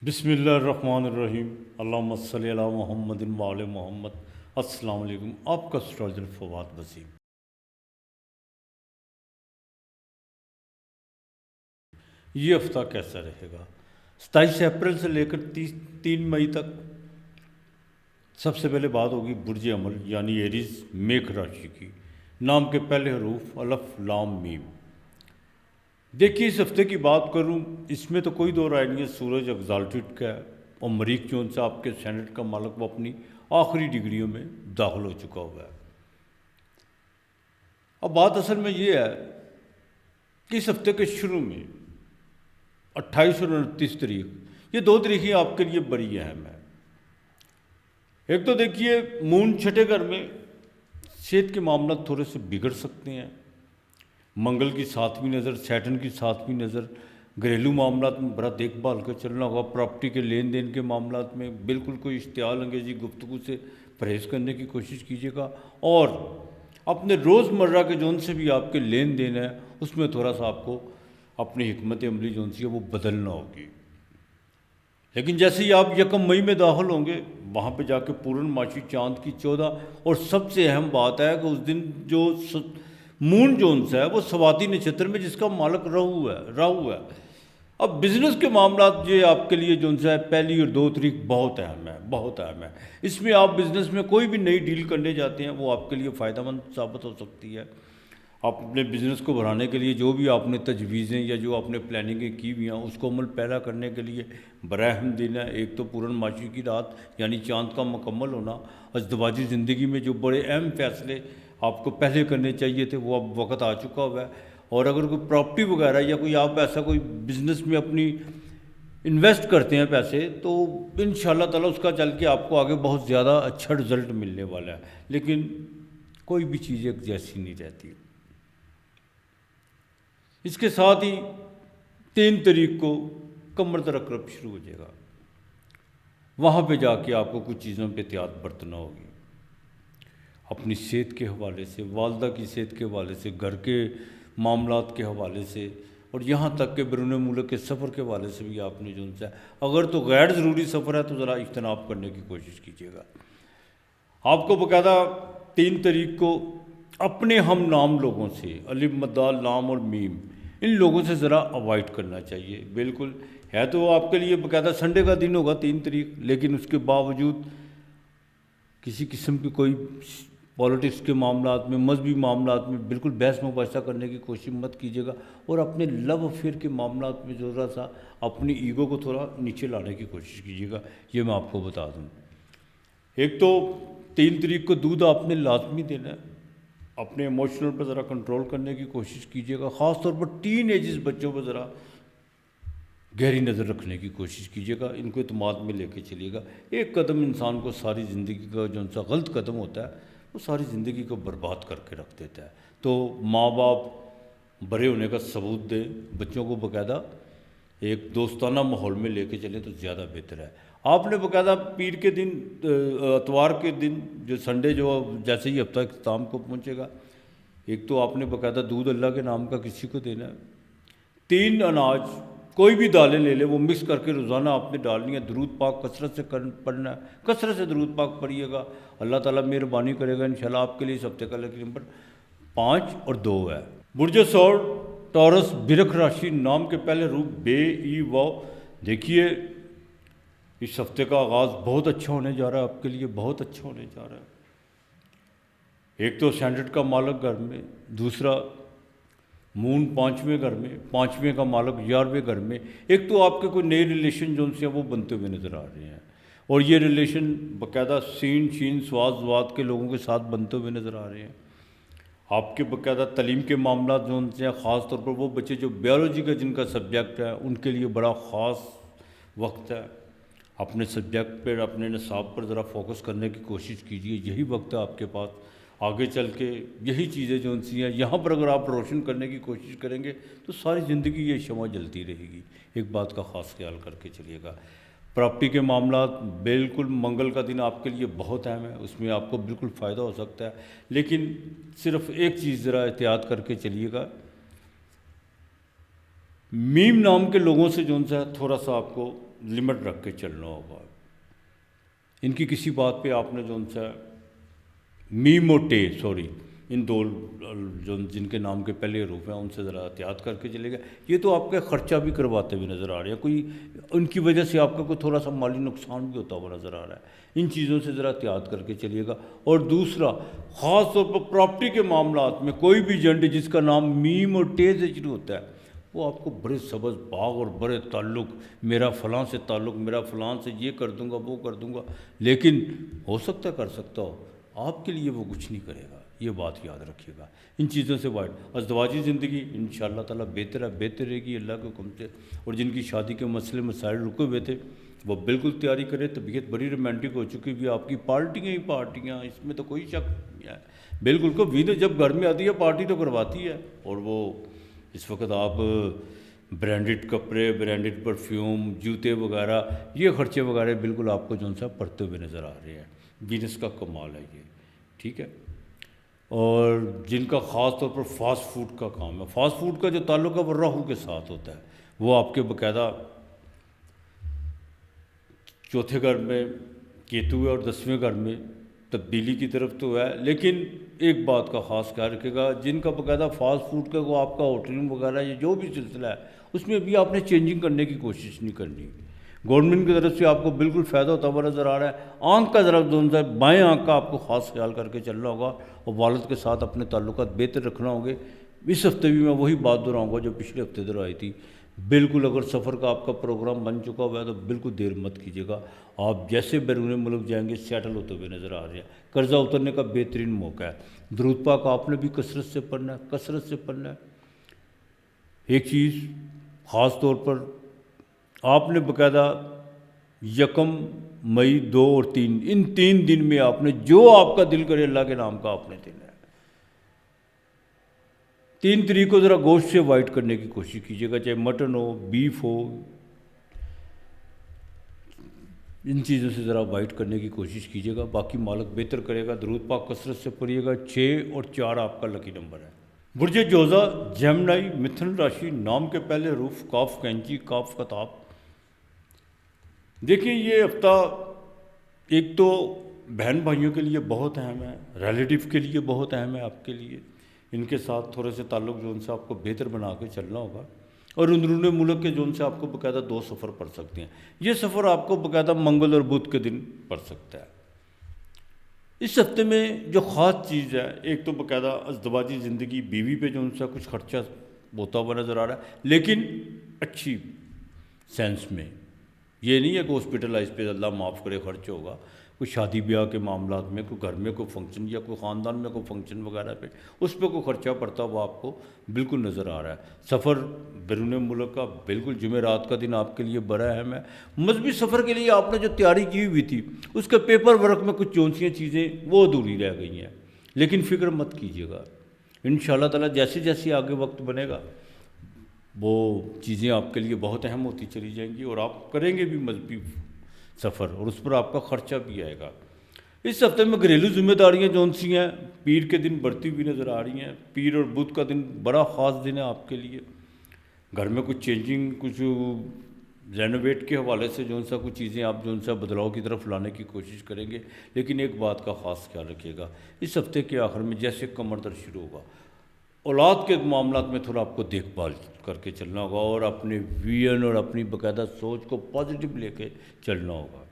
بسم اللہ الرحمن الرحیم، اللہم صلی علی محمد وعلی محمد۔ السلام علیکم، آپ کا اسٹراجر فواد وسیم۔ یہ ہفتہ کیسا رہے گا؟ 27 اپریل سے لے کر 3 مئی تک سب سے پہلے بات ہوگی برج عمل یعنی ایریز میخ راشی کی۔ نام کے پہلے حروف الف لام میم۔ دیکھیے، اس ہفتے کی بات کروں، اس میں تو کوئی دو رائے نہیں ہے، سورج ایگزالٹڈ کا ہے اور مریخ جو ان سے آپ کے سینٹ کا مالک وہ اپنی آخری ڈگریوں میں داخل ہو چکا ہوا ہے۔ اب بات اصل میں یہ ہے کہ اس ہفتے کے شروع میں 28 اور 29 تاریخ، یہ 2 تاریخیں آپ کے لیے بڑی اہم ہیں۔ ایک تو دیکھیے، مون چھٹے گھر میں، صحت کے معاملات تھوڑے سے بگڑ سکتے ہیں۔ منگل کی 7ویں نظر، سیٹن کی 7ویں نظر، گھریلو معاملات میں بڑا دیکھ بھال کر چلنا ہوگا۔ پراپرٹی کے لین دین کے معاملات میں بالکل کوئی اشتعال انگیزی گفتگو سے پرہیز کرنے کی کوشش کیجیے گا، اور اپنے روز مرہ کے جون سے بھی آپ کے لین دین ہے اس میں تھوڑا سا آپ کو اپنی حکمت عملی جون سی ہے وہ بدلنا ہوگی۔ لیکن جیسے ہی آپ 1 مئی میں داخل ہوں گے، وہاں پہ جا کے پورنماشی چاند کی 14، اور سب سے اہم بات ہے کہ اس دن جو مون جونس ہے وہ سواتی نچھتر میں، جس کا مالک راہو ہے۔ اب بزنس کے معاملات یہ آپ کے لیے جونس ہے 1 اور 2 تاریخ بہت اہم ہے، بہت اہم ہے۔ اس میں آپ بزنس میں کوئی بھی نئی ڈیل کرنے جاتے ہیں وہ آپ کے لیے فائدہ مند ثابت ہو سکتی ہے۔ آپ اپنے بزنس کو بڑھانے کے لیے جو بھی آپ نے تجویزیں یا جو آپ نے پلاننگیں کی ہوئی ہیں اس کو عمل پیرا کرنے کے لیے برائے اہم دن ہے۔ ایک تو پورنماشی کی رات یعنی چاند کا مکمل ہونا، ازدواجی زندگی میں جو بڑے اہم فیصلے آپ کو پہلے کرنے چاہیے تھے وہ اب وقت آ چکا ہوا ہے۔ اور اگر کوئی پراپرٹی وغیرہ یا کوئی آپ ایسا کوئی بزنس میں اپنی انویسٹ کرتے ہیں پیسے، تو انشاءاللہ تعالیٰ اس کا چل کے آپ کو آگے بہت زیادہ اچھا رزلٹ ملنے والا ہے۔ لیکن کوئی بھی چیز ایک جیسی نہیں رہتی۔ اس کے ساتھ ہی 3 تاریخ کو کمر درک رب شروع ہو جائے گا۔ وہاں پہ جا کے آپ کو کچھ چیزوں پہ احتیاط برتنا ہوگی، اپنی صحت کے حوالے سے، والدہ کی صحت کے حوالے سے، گھر کے معاملات کے حوالے سے، اور یہاں تک کہ بیرون ملک کے سفر کے حوالے سے بھی آپ نے جو ہے، اگر تو غیر ضروری سفر ہے تو ذرا اجتناب کرنے کی کوشش کیجیے گا۔ آپ کو باقاعدہ 3 تاریخ کو اپنے ہم نام لوگوں سے، الف مدال لام اور میم، ان لوگوں سے ذرا اوائڈ کرنا چاہیے۔ بالکل ہے تو آپ کے لیے باقاعدہ سنڈے کا دن ہوگا 3 تاریخ، لیکن اس کے باوجود کسی قسم کی کوئی پالیٹکس کے معاملات میں، مذہبی معاملات میں بالکل بحث مباحثہ کرنے کی کوشش مت کیجیے گا، اور اپنے لو افیئر کے معاملات میں ذرا سا اپنی ایگو کو تھوڑا نیچے لانے کی کوشش کیجیے گا، یہ میں آپ کو بتا دوں۔ ایک تو 3 تاریخ کو دودھ آپ نے لازمی دینا ہے، اپنے ایموشنل پر ذرا کنٹرول کرنے کی کوشش کیجیے گا، خاص طور پر ٹین ایجز بچوں پر ذرا گہری نظر رکھنے کی کوشش کیجیے گا، ان کو اعتماد میں لے کے چلیے گا۔ ایک قدم انسان کو ساری زندگی کا جو سا غلط قدم ہوتا ہے وہ ساری زندگی کو برباد کر کے رکھ دیتا ہے۔ تو ماں باپ بڑے ہونے کا ثبوت دیں، بچوں کو باقاعدہ ایک دوستانہ ماحول میں لے کے چلیں تو زیادہ بہتر ہے۔ آپ نے باقاعدہ پیر کے دن، اتوار کے دن، جو سنڈے جو جیسے ہی ہفتہ اختتام کو پہنچے گا، ایک تو آپ نے باقاعدہ دودھ اللہ کے نام کا کسی کو دینا ہے۔ 3 اناج، کوئی بھی دالیں لے لیں، وہ مکس کر کے روزانہ آپ نے ڈالنی ہے۔ درود پاک کثرت سے پڑھنا ہے، کثرت سے درود پاک پڑھیے گا، اللہ تعالیٰ مہربانی کرے گا انشاءاللہ آپ کے لیے۔ اس ہفتے کا لکی نمبر 5 اور 2 ہے۔ برج ثور ٹورس برک راشی، نام کے پہلے حروف بے ای واو۔ دیکھیے، اس ہفتے کا آغاز بہت اچھا ہونے جا رہا ہے آپ کے لیے، بہت اچھا ہونے جا رہا ہے۔ ایک تو سینٹرڈ کا مالک گھر میں، دوسرا مون 5ویں گھر میں، 5ویں کا مالک 11ویں گھر میں۔ ایک تو آپ کے کوئی نئے ریلیشن جو سے وہ بنتے ہوئے نظر آ رہے ہیں، اور یہ ریلیشن باقاعدہ سین شین سواد زواد کے لوگوں کے ساتھ بنتے ہوئے نظر آ رہے ہیں۔ آپ کے باقاعدہ تعلیم کے معاملات جو سے ہیں، خاص طور پر وہ بچے جو بیولوجی کا جن کا سبجیکٹ ہے ان کے لیے بڑا خاص وقت ہے۔ اپنے سبجیکٹ پر، اپنے نصاب پر ذرا فوکس کرنے کی کوشش کیجیے، یہی وقت ہے آپ کے پاس۔ آگے چل کے یہی چیزیں جو سی ہیں یہاں پر اگر آپ روشن کرنے کی کوشش کریں گے تو ساری زندگی یہ شمع جلتی رہے گی۔ ایک بات کا خاص خیال کر کے چلیے گا۔ پراپرٹی کے معاملات، بالکل منگل کا دن آپ کے لیے بہت اہم ہے، اس میں آپ کو بالکل فائدہ ہو سکتا ہے، لیکن صرف ایک چیز ذرا احتیاط کر کے چلیے گا، میم نام کے لوگوں سے جو ہے تھوڑا سا آپ کو لمٹ رکھ کے چلنا ہوگا. ان کی کسی بات پہ آپ نے جو ان سے میم اور ٹے ان دو جو جن کے نام کے پہلے حروف ہیں ان سے ذرا احتیاط کر کے چلے گا. یہ تو آپ کا خرچہ بھی کرواتے ہوئے نظر آ رہے ہیں, کوئی ان کی وجہ سے آپ کا کوئی تھوڑا سا مالی نقصان بھی ہوتا ہوا نظر آ رہا ہے. ان چیزوں سے ذرا احتیاط کر کے چلیے گا. اور دوسرا, خاص طور پر پراپرٹی کے معاملات میں کوئی بھی ایجنٹ جس کا نام میم اور ٹے سے شروع ہوتا ہے وہ آپ کو بڑے سبز باغ اور بڑے تعلق, میرا فلاں سے تعلق, میرا فلاں سے یہ کر دوں گا وہ کر دوں گا, لیکن ہو سکتا کر سکتا ہو, آپ کے لیے وہ کچھ نہیں کرے گا. یہ بات یاد رکھیے گا. ان چیزوں سے وائٹ. ازدواجی زندگی انشاءاللہ تعالیٰ بہتر رہے گی اللہ کے حکم سے. اور جن کی شادی کے مسئلے مسائل رکے ہوئے تھے وہ بالکل تیاری کرے. طبیعت بڑی رومانٹک ہو چکی بھی, آپ کی پارٹیاں ہی پارٹیاں, اس میں تو کوئی شک نہیں ہے. بالکل کو وینس جب گھر میں آتی ہے پارٹی تو کرواتی ہے. اور وہ اس وقت آپ برانڈڈ کپڑے, برانڈڈ پرفیوم, جوتے وغیرہ, یہ خرچے وغیرہ بالکل آپ کو جو سا پڑتے ہوئے نظر آ رہے ہیں. وینس کا کمال ہے یہ, ٹھیک ہے. اور جن کا خاص طور پر فاسٹ فوڈ کا کام ہے, فاسٹ فوڈ کا جو تعلق ہے وہ راہو کے ساتھ ہوتا ہے. وہ آپ کے باقاعدہ چوتھے گھر میں کیتو ہے اور 10ویں گھر میں تبدیلی کی طرف تو ہے. لیکن ایک بات کا خاص خیال رکھے گا, جن کا باقاعدہ فاسٹ فوڈ کا وہ آپ کا ہوٹلنگ وغیرہ یہ جو بھی سلسلہ ہے اس میں بھی آپ نے چینجنگ کرنے کی کوشش نہیں کرنی. گورنمنٹ کی طرف سے آپ کو بالکل فائدہ ہوتا ہوا نظر آ رہا ہے. آنکھ کا ذرا جو ہے بائیں آنکھ کا آپ کو خاص خیال کر کے چلنا ہوگا, اور والد کے ساتھ اپنے تعلقات بہتر رکھنا ہوں گے. اس ہفتے بھی میں وہی بات دہراؤں گا جو پچھلے ہفتے دہرائی تھی. بالکل اگر سفر کا آپ کا پروگرام بن چکا ہوا ہے تو بالکل دیر مت کیجیے گا. آپ جیسے بیرون ملک جائیں گے سیٹل ہوتے ہوئے نظر آ رہے ہیں. قرضہ اترنے کا بہترین موقع ہے. درود پاک آپ نے بھی کثرت سے پڑھنا ہے, کثرت سے پڑھنا ہے. ایک چیز خاص طور پر آپ نے باقاعدہ 1 مئی 2 اور 3 ان 3 دن میں آپ نے جو آپ کا دل کرے اللہ کے نام کا آپ نے دینا ہے. 3 تاریخ کو ذرا گوشت سے وائٹ کرنے کی کوشش کیجیے گا, چاہے مٹن ہو, بیف ہو, ان چیزوں سے ذرا وائٹ کرنے کی کوشش کیجیے گا. باقی مالک بہتر کرے گا. درود پاک کثرت سے پڑھیے گا. 6 اور 4 آپ کا لکی نمبر ہے. برج جوزہ جیمنائی متھن راشی, نام کے پہلے حروف کاف کینچی کاف کتاب. دیکھیں یہ ہفتہ ایک تو بہن بھائیوں کے لیے بہت اہم ہے, ریلیٹیو کے لیے بہت اہم ہے آپ کے لیے. ان کے ساتھ تھوڑے سے تعلق جو ان سے آپ کو بہتر بنا کے چلنا ہوگا. اور اندرون ملک کے جو ان سے آپ کو باقاعدہ 2 سفر پڑ سکتے ہیں. یہ سفر آپ کو باقاعدہ منگل اور بدھ کے دن پڑ سکتا ہے. اس ہفتے میں جو خاص چیز ہے, ایک تو باقاعدہ ازدواجی زندگی, بیوی پہ جو ان سے کچھ خرچہ ہوتا ہوا نظر آ رہا ہے, لیکن اچھی سینس میں. یہ نہیں ہے کہ ہاسپٹلائز پہ اللہ معاف کرے خرچ ہوگا. کوئی شادی بیاہ کے معاملات میں, کوئی گھر میں کوئی فنکشن یا کوئی خاندان میں کوئی فنکشن وغیرہ پہ, اس پہ کوئی خرچہ پڑتا ہوا آپ کو بالکل نظر آ رہا ہے. سفر بیرون ملک کا بالکل جمعرات کا دن آپ کے لیے بڑا اہم ہے. مذہبی سفر کے لیے آپ نے جو تیاری کی ہوئی تھی اس کے پیپر ورک میں کچھ چونسیاں چیزیں وہ ادھوری رہ گئی ہیں, لیکن فکر مت کیجیے گا. انشاءاللہ تعالیٰ جیسے جیسے آگے وقت بنے گا وہ چیزیں آپ کے لیے بہت اہم ہوتی چلی جائیں گی, اور آپ کریں گے بھی مذہبی سفر, اور اس پر آپ کا خرچہ بھی آئے گا. اس ہفتے میں گھریلو ذمہ داریاں جون سی ہیں پیر کے دن بڑھتی ہوئی نظر آ رہی ہیں. پیر اور بدھ کا دن بڑا خاص دن ہے آپ کے لیے. گھر میں کچھ چینجنگ, کچھ رینوویٹ کے حوالے سے جو سا کچھ چیزیں آپ جو سا بدلاؤ کی طرف لانے کی کوشش کریں گے. لیکن ایک بات کا خاص خیال رکھیے گا, اس ہفتے کے آخر میں جیسے کمر درد شروع ہوگا, اولاد کے معاملات میں تھوڑا آپ کو دیکھ بھال کر کے چلنا ہوگا, اور اپنے ویژن اور اپنی باقاعدہ سوچ کو پازیٹیو لے کے چلنا ہوگا.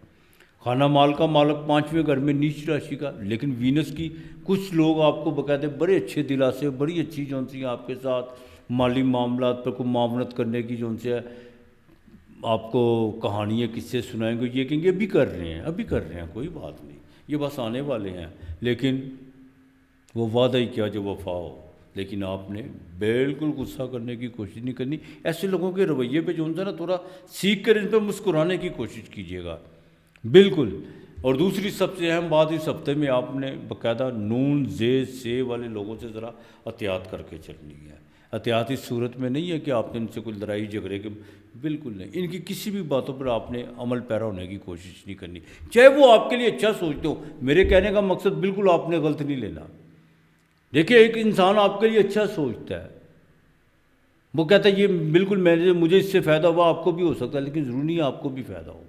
خانہ مال کا مالک 5ویں گھر میں نیچ راشی کا, لیکن وینس کی کچھ لوگ آپ کو باقاعدہ بڑے اچھے دلاسے, بڑی اچھی جو سی آپ کے ساتھ مالی معاملات پر کوئی معاونت کرنے کی جو سے آپ کو کہانیاں کس سے سنائیں گے. یہ کہیں گے ابھی کر رہے ہیں, ابھی کر رہے ہیں, کوئی بات نہیں, یہ بس آنے والے ہیں. لیکن وہ وعدہ ہی کیا جو وفا ہو. لیکن آپ نے بالکل غصہ کرنے کی کوشش نہیں کرنی. ایسے لوگوں کے رویے پہ جو ہے نا تھوڑا سیکھ کر ان پہ مسکرانے کی کوشش کیجیے گا بالکل. اور دوسری سب سے اہم بات, اس ہفتے میں آپ نے باقاعدہ نون زید سے والے لوگوں سے ذرا احتیاط کر کے چلنی ہے. احتیاط اس صورت میں نہیں ہے کہ آپ نے ان سے کوئی لڑائی جھگڑے کے, بالکل نہیں. ان کی کسی بھی باتوں پر آپ نے عمل پیرا ہونے کی کوشش نہیں کرنی, چاہے وہ آپ کے لیے اچھا سوچتے ہو. میرے کہنے کا مقصد بالکل آپ نے غلط نہیں لینا. دیکھیں ایک انسان آپ کے لیے اچھا سوچتا ہے, وہ کہتا ہے یہ بالکل مجھے اس سے فائدہ ہوا، آپ کو بھی ہو سکتا ہے، لیکن ضروری نہیں ہے آپ کو بھی فائدہ ہو.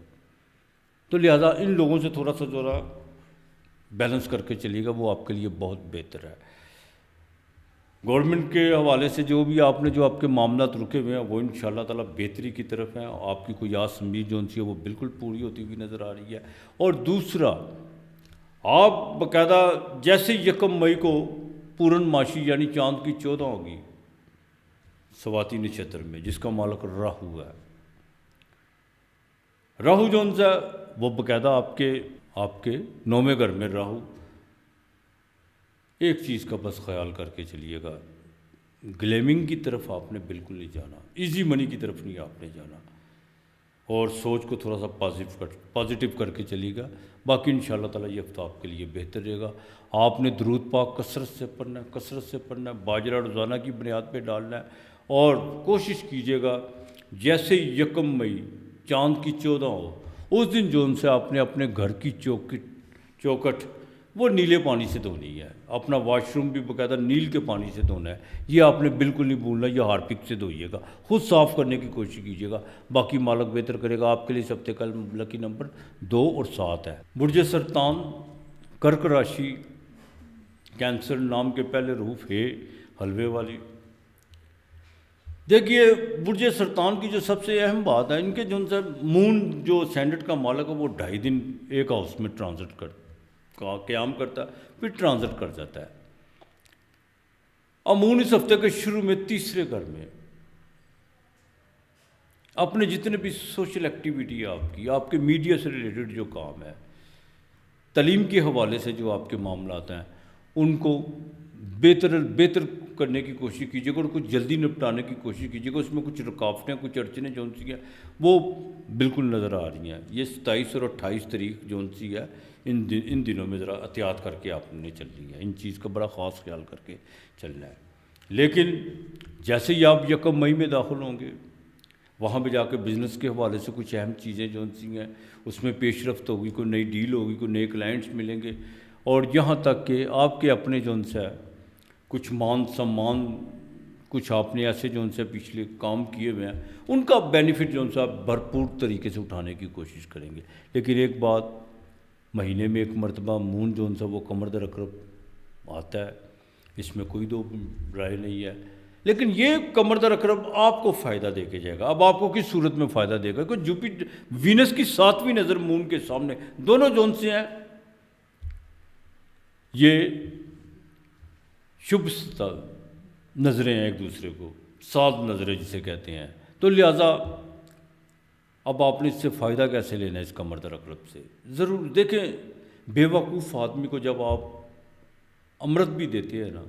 تو لہٰذا ان لوگوں سے تھوڑا سا ذرا بیلنس کر کے چلیے گا، وہ آپ کے لیے بہت بہتر ہے. گورنمنٹ کے حوالے سے جو بھی آپ کے معاملات رکے ہوئے ہیں وہ ان شاء اللہ تعالیٰ بہتری کی طرف ہیں. آپ کی کوئی آس امید جو سی ہے وہ بالکل پوری ہوتی ہوئی نظر آ رہی ہے. اور دوسرا، آپ باقاعدہ جیسے 1 مئی کو پورن ماشی یعنی چاند کی 14 ہوگی سواتی نچھتر میں، جس کا مالک راہو ہے. راہو جون سا وہ باقاعدہ آپ کے 9ویں گھر میں راہو. ایک چیز کا بس خیال کر کے چلیے گا، گلیمنگ کی طرف آپ نے بالکل نہیں جانا، ایزی منی کی طرف نہیں آپ نے جانا، اور سوچ کو تھوڑا سا پازیٹیو کر کے چلیے گا. باقی ان شاء اللہ تعالیٰ یہ ہفتہ آپ کے لیے بہتر رہے گا. آپ نے درود پاک کثرت سے پڑھنا ہے، باجرہ روزانہ کی بنیاد پہ ڈالنا ہے. اور کوشش کیجیے گا جیسے 1 مئی چاند کی 14 ہو، اس دن جو ان سے آپ نے اپنے گھر کی چوکٹ وہ نیلے پانی سے دھونی ہے. اپنا واش روم بھی باقاعدہ نیل کے پانی سے دھونا ہے. یہ آپ نے بالکل نہیں بھولنا، یہ ہارپک سے دھوئیے گا، خود صاف کرنے کی کوشش کیجیے گا. باقی مالک بہتر کرے گا. آپ کے لیے اس ہفتے کا لکی نمبر 2 اور 7 ہے. برج سرطان، کرک راشی، کینسر نام کے پہلے حروف ہے حلوے والی. دیکھیے برج سرطان کی جو سب سے اہم بات ہے، ان کے جو مون جو سینڈٹ کا مالک ہے وہ 2.5 دن ایک ہاؤس میں ٹرانزٹ قیام کرتا ہے، پھر ٹرانزٹ کر جاتا ہے. امون اس ہفتے کے شروع میں 3رے گھر میں اپنے جتنے بھی سوشل ایکٹیویٹی ہے، آپ کے میڈیا سے ریلیٹڈ جو کام ہے، تعلیم کے حوالے سے جو آپ کے معاملات ہیں، ان کو بہتر کرنے کی کوشش کیجیے گا اور کچھ جلدی نپٹانے کی کوشش کیجیے گا. اس میں کچھ رکاوٹیں، کچھ اڑچنیں جو سی ہیں وہ بالکل نظر آ رہی ہیں. یہ 27 اور 28 تاریخ جو سی ہے ان دنوں میں ذرا احتیاط کر کے آپ نے چلنی ہے. ان چیز کا بڑا خاص خیال کر کے چلنا ہے. لیکن جیسے ہی آپ 1 مئی میں داخل ہوں گے، وہاں پہ جا کے بزنس کے حوالے سے کچھ اہم چیزیں جو سی ہیں اس میں پیش رفت ہوگی، کوئی نئی ڈیل ہوگی، کوئی نئے کلائنٹس ملیں گے. اور یہاں تک کہ آپ کے اپنے جو سے کچھ مان سمان، کچھ آپ نے ایسے جو سے پچھلے کام کیے ہوئے ہیں، ان کا بینیفٹ جو آپ بھرپور طریقے سے اٹھانے کی کوشش کریں گے. لیکن ایک بات، مہینے میں 1 مرتبہ مون جو سا وہ کمر در عقرب آتا ہے، اس میں کوئی دو رائے نہیں ہے. لیکن یہ کمر در عقرب آپ کو فائدہ دے کے جائے گا. اب آپ کو کس صورت میں فائدہ دے گا؟ کیونکہ وینس کی 7ویں نظر مون کے سامنے، دونوں جون سے ہیں یہ شبھ نظریں ہیں ایک دوسرے کو، 7 نظریں جسے کہتے ہیں. تو لہٰذا اب آپ نے اس سے فائدہ کیسے لینا ہے اس کمر در عقرب سے؟ ضرور دیکھیں، بے وقوف آدمی کو جب آپ امرت بھی دیتے ہیں نا،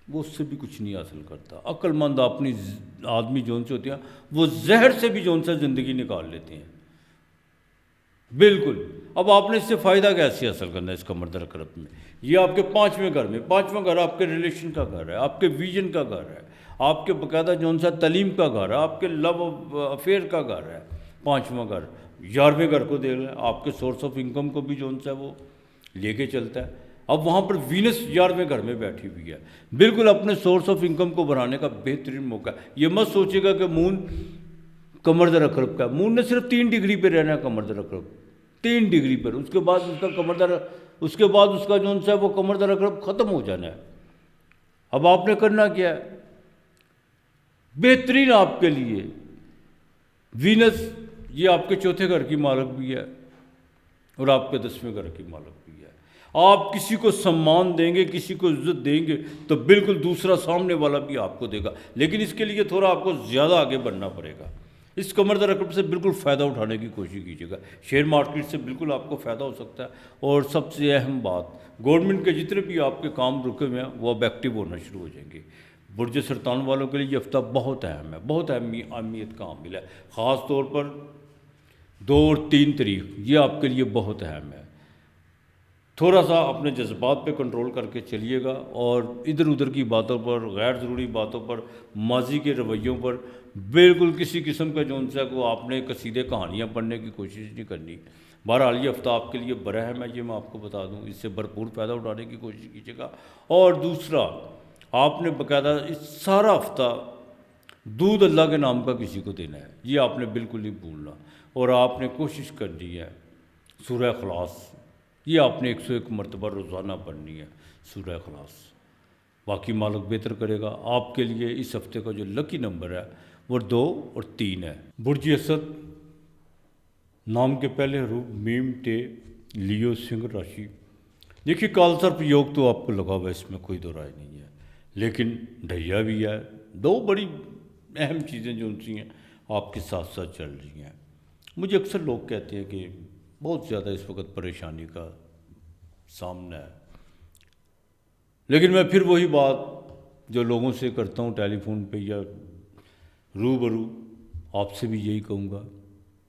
وہ اس سے بھی کچھ نہیں حاصل کرتا. عقل مند اپنی آدمی جون سے ہوتے ہیں، وہ زہر سے بھی جون سے زندگی نکال لیتے ہیں. بالکل. اب آپ نے اس سے فائدہ کیسے حاصل کرنا ہے اس کمر در عقرب میں؟ یہ آپ کے 5ویں گھر میں، 5واں گھر آپ کے ریلیشن کا گھر ہے، آپ کے ویژن کا گھر ہے، آپ کے باقاعدہ جون سا تعلیم کا گھر ہے، آپ کے لو افیئر کا گھر ہے. 5واں گھر 11ویں گھر کو دے رہا ہے، آپ کے سورس آف انکم کو بھی جون سا وہ لے کے چلتا ہے. اب وہاں پر وینس 11ویں گھر میں بیٹھی ہوئی ہے. بالکل اپنے سورس آف انکم کو بڑھانے کا بہترین موقع ہے. یہ مت سوچے گا کہ مون کمر در عقرب کا، مون نے صرف 3 ڈگری پہ رہنا ہے کمر در عقرب، 3 ڈگری پر. اس کے بعد اس کا اس کے بعد اس کا جون سا وہ کمر در عقرب ختم ہو جانا ہے. اب آپ نے کرنا کیا ہے؟ بہترین آپ کے لیے وینس یہ آپ کے 4تھے گھر کی مالک بھی ہے اور آپ کے 10ویں گھر کی مالک بھی ہے. آپ کسی کو سمان دیں گے، کسی کو عزت دیں گے تو بالکل دوسرا سامنے والا بھی آپ کو دے گا. لیکن اس کے لیے تھوڑا آپ کو زیادہ آگے بڑھنا پڑے گا. اس کمر در عقرب سے بالکل فائدہ اٹھانے کی کوشش کیجیے گا. شیئر مارکیٹ سے بالکل آپ کو فائدہ ہو سکتا ہے. اور سب سے اہم بات، گورنمنٹ کے جتنے بھی آپ کے کام رکے ہوئے ہیں وہ اب ایکٹیو ہونا شروع ہو جائیں گے. برج سرطان والوں کے لیے یہ ہفتہ بہت اہم ہے، بہت اہمیت کا حامل ہے. خاص طور پر 2 اور 3 تاریخ یہ آپ کے لیے بہت اہم ہے. تھوڑا سا اپنے جذبات پہ کنٹرول کر کے چلیے گا اور ادھر ادھر کی باتوں پر، غیر ضروری باتوں پر، ماضی کے رویوں پر بالکل کسی قسم کا جو سا کو آپ نے قصیدے کہانیاں پڑھنے کی کوشش نہیں کرنی. بہرحال یہ ہفتہ آپ کے لیے بڑا اہم ہے، یہ میں آپ کو بتا دوں. اس سے بھرپور فائدہ اٹھانے کی کوشش کیجیے گا. اور دوسرا، آپ نے باقاعدہ اس سارا ہفتہ دودھ اللہ کے نام کا کسی کو دینا ہے، یہ آپ نے بالکل نہیں بھولنا، اور آپ نے کوشش کرنی ہے سورہ اخلاص، یہ آپ نے 101 مرتبہ روزانہ پڑھنی ہے سورہ اخلاص۔ باقی مالک بہتر کرے گا۔ آپ کے لیے اس ہفتے کا جو لکی نمبر ہے وہ 2 اور 3 ہے۔ برج اسد، نام کے پہلے حروف میم ٹے، لیو، سنگھ راشی۔ دیکھیے کال سرپ یوگ تو آپ کو لگا ہوا ہے، اس میں کوئی دو رائے نہیں ہے، لیکن ڈھیا بھی ہے۔ دو بڑی اہم چیزیں جو ان سی ہیں آپ کے ساتھ ساتھ چل رہی ہیں۔ مجھے اکثر لوگ کہتے ہیں کہ بہت زیادہ اس وقت پریشانی کا سامنا ہے، لیکن میں پھر وہی بات جو لوگوں سے کرتا ہوں ٹیلی فون پہ یا روبرو، آپ سے بھی یہی کہوں گا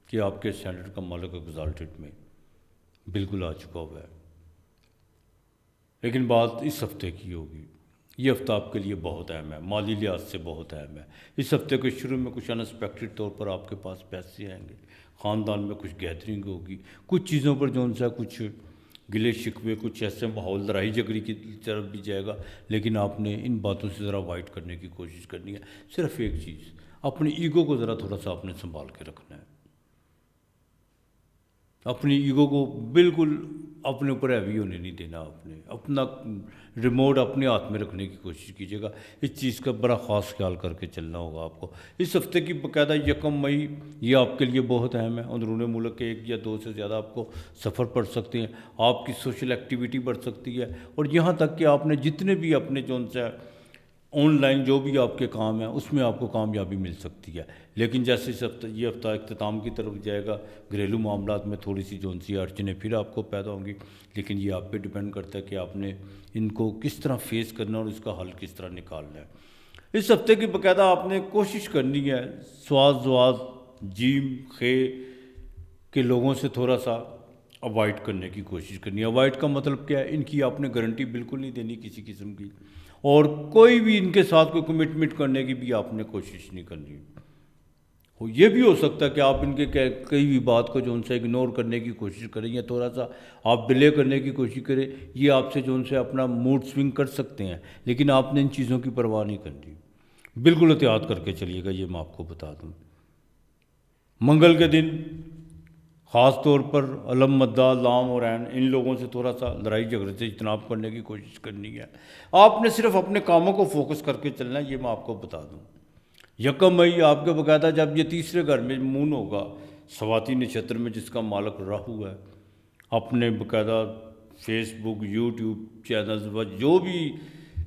کہ آپ کے اسٹینڈرڈ کا مالک ایگزالٹڈ میں بالکل آ چکا ہوا ہے۔ لیکن بات اس ہفتے کی ہوگی، یہ ہفتہ آپ کے لیے بہت اہم ہے، مالی لحاظ سے بہت اہم ہے۔ اس ہفتے کے شروع میں کچھ انسپیکٹڈ طور پر آپ کے پاس پیسے آئیں گے، خاندان میں کچھ گیدرنگ ہوگی، کچھ چیزوں پر جو ان سا کچھ گلے شکوے، کچھ ایسے ماحول لڑائی جھگڑی کی طرف بھی جائے گا، لیکن آپ نے ان باتوں سے ذرا اوائڈ کرنے کی کوشش کرنی ہے۔ صرف ایک چیز، اپنی ایگو کو ذرا تھوڑا سا آپ نے سنبھال کے رکھنا ہے، اپنی ایگو کو بالکل اپنے اوپر ہیوی ہونے نہیں دینا، آپ نے اپنا ریموٹ اپنے ہاتھ میں رکھنے کی کوشش کیجیے گا۔ اس چیز کا بڑا خاص خیال کر کے چلنا ہوگا آپ کو۔ اس ہفتے کی باقاعدہ 1 مئی یہ آپ کے لیے بہت اہم ہے۔ اندرون ملک کے 1 یا 2 سے زیادہ آپ کو سفر پڑ سکتے ہیں، آپ کی سوشل ایکٹیویٹی بڑھ سکتی ہے، اور یہاں تک کہ آپ نے جتنے بھی اپنے جو ان سے آن لائن جو بھی آپ کے کام ہیں اس میں آپ کو کامیابی مل سکتی ہے۔ لیکن جیسے یہ ہفتہ اختتام کی طرف جائے گا، گھریلو معاملات میں تھوڑی سی جو سی اڑچنیں پھر آپ کو پیدا ہوں گی، لیکن یہ آپ پہ ڈیپینڈ کرتا ہے کہ آپ نے ان کو کس طرح فیس کرنا اور اس کا حل کس طرح نکالنا ہے۔ اس ہفتے کی باقاعدہ آپ نے کوشش کرنی ہے سواز زواز جیم خے کے لوگوں سے تھوڑا سا اوائڈ کرنے کی کوشش کرنی ہے۔ اوائڈ کا مطلب کیا ہے؟ ان کی آپ نے گارنٹی بالکل نہیں دینی کسی قسم کی، اور کوئی بھی ان کے ساتھ کوئی کمٹمنٹ کرنے کی بھی آپ نے کوشش نہیں کرنی۔ یہ بھی ہو سکتا ہے کہ آپ ان کے کئی بھی بات کو جو ان سے اگنور کرنے کی کوشش کریں یا تھوڑا سا آپ ڈیلے کرنے کی کوشش کریں، یہ آپ سے جو ان سے اپنا موڈ سوئنگ کر سکتے ہیں، لیکن آپ نے ان چیزوں کی پرواہ نہیں کرنی۔ بالکل احتیاط کر کے چلیے گا، یہ میں آپ کو بتا دوں۔ منگل کے دن خاص طور پر علم مدہ لام اور عین، ان لوگوں سے تھوڑا سا لڑائی جھگڑے سے اجتناب کرنے کی کوشش کرنی ہے۔ آپ نے صرف اپنے کاموں کو فوکس کر کے چلنا ہے، یہ میں آپ کو بتا دوں۔ 1 مئی آپ کے باقاعدہ جب یہ تیسرے گھر میں مون ہوگا، سواتی نچھتر میں، جس کا مالک راہو ہے، اپنے باقاعدہ فیس بک، یوٹیوب چینلز و جو بھی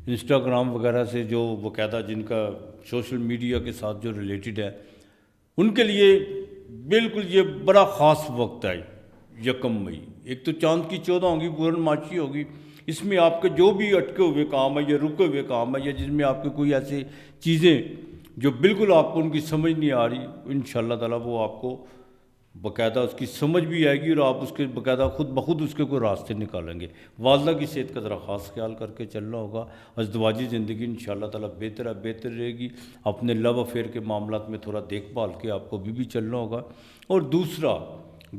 انسٹاگرام وغیرہ سے جو باقاعدہ جن کا سوشل میڈیا کے ساتھ جو ریلیٹڈ ہے، ان کے لیے بالکل یہ بڑا خاص وقت ہے 1 مئی۔ ایک تو چاند کی 14 ہوگی، پورنماشی ہوگی، اس میں آپ کے جو بھی اٹکے ہوئے کام ہے یا رکے ہوئے کام ہے یا جس میں آپ کے کوئی ایسی چیزیں جو بالکل آپ کو ان کی سمجھ نہیں آ رہی، انشاءاللہ تعالیٰ وہ آپ کو باقاعدہ اس کی سمجھ بھی آئے گی، اور آپ اس کے باقاعدہ خود بخود اس کے کوئی راستے نکالیں گے۔ والدہ کی صحت کا ذرا خاص خیال کر کے چلنا ہوگا۔ ازدواجی زندگی انشاءاللہ تعالیٰ بہتر رہے گی۔ اپنے لو افیئر کے معاملات میں تھوڑا دیکھ بھال کے آپ کو بھی چلنا ہوگا۔ اور دوسرا،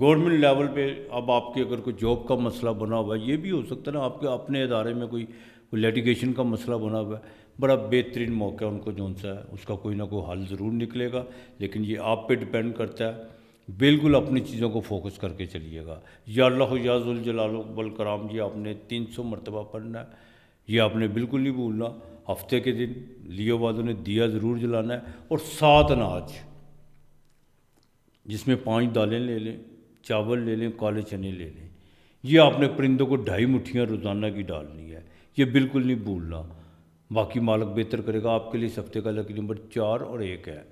گورنمنٹ لیول پہ اب آپ کے اگر کوئی جاب کا مسئلہ بنا ہوا ہے، یہ بھی ہو سکتا ہے نا آپ کے اپنے ادارے میں کوئی لیٹیگیشن کا مسئلہ بنا ہوا ہے، بڑا بہترین موقع ہے ان کو جو سا ہے اس کا کوئی نہ کوئی حل ضرور نکلے گا، لیکن یہ آپ پہ ڈیپینڈ کرتا ہے۔ بالکل اپنی چیزوں کو فوکس کر کے چلیے گا۔ یا اللہ یا ذوالجلال والکرام، یہ آپ نے 300 مرتبہ پڑھنا ہے، یہ آپ نے بالکل نہیں بھولنا۔ ہفتے کے دن لیو والوں نے دیا ضرور جلانا ہے، اور 7 اناج جس میں 5 دالیں لے لیں، چاول لے لیں، کالے چنے لے لیں، یہ آپ نے پرندوں کو 2.5 مٹھیاں روزانہ کی ڈالنی ہے، یہ بالکل نہیں بھولنا۔ باقی مالک بہتر کرے گا آپ کے لیے۔ اس ہفتے کا لکی نمبر 4 اور 1 ہے۔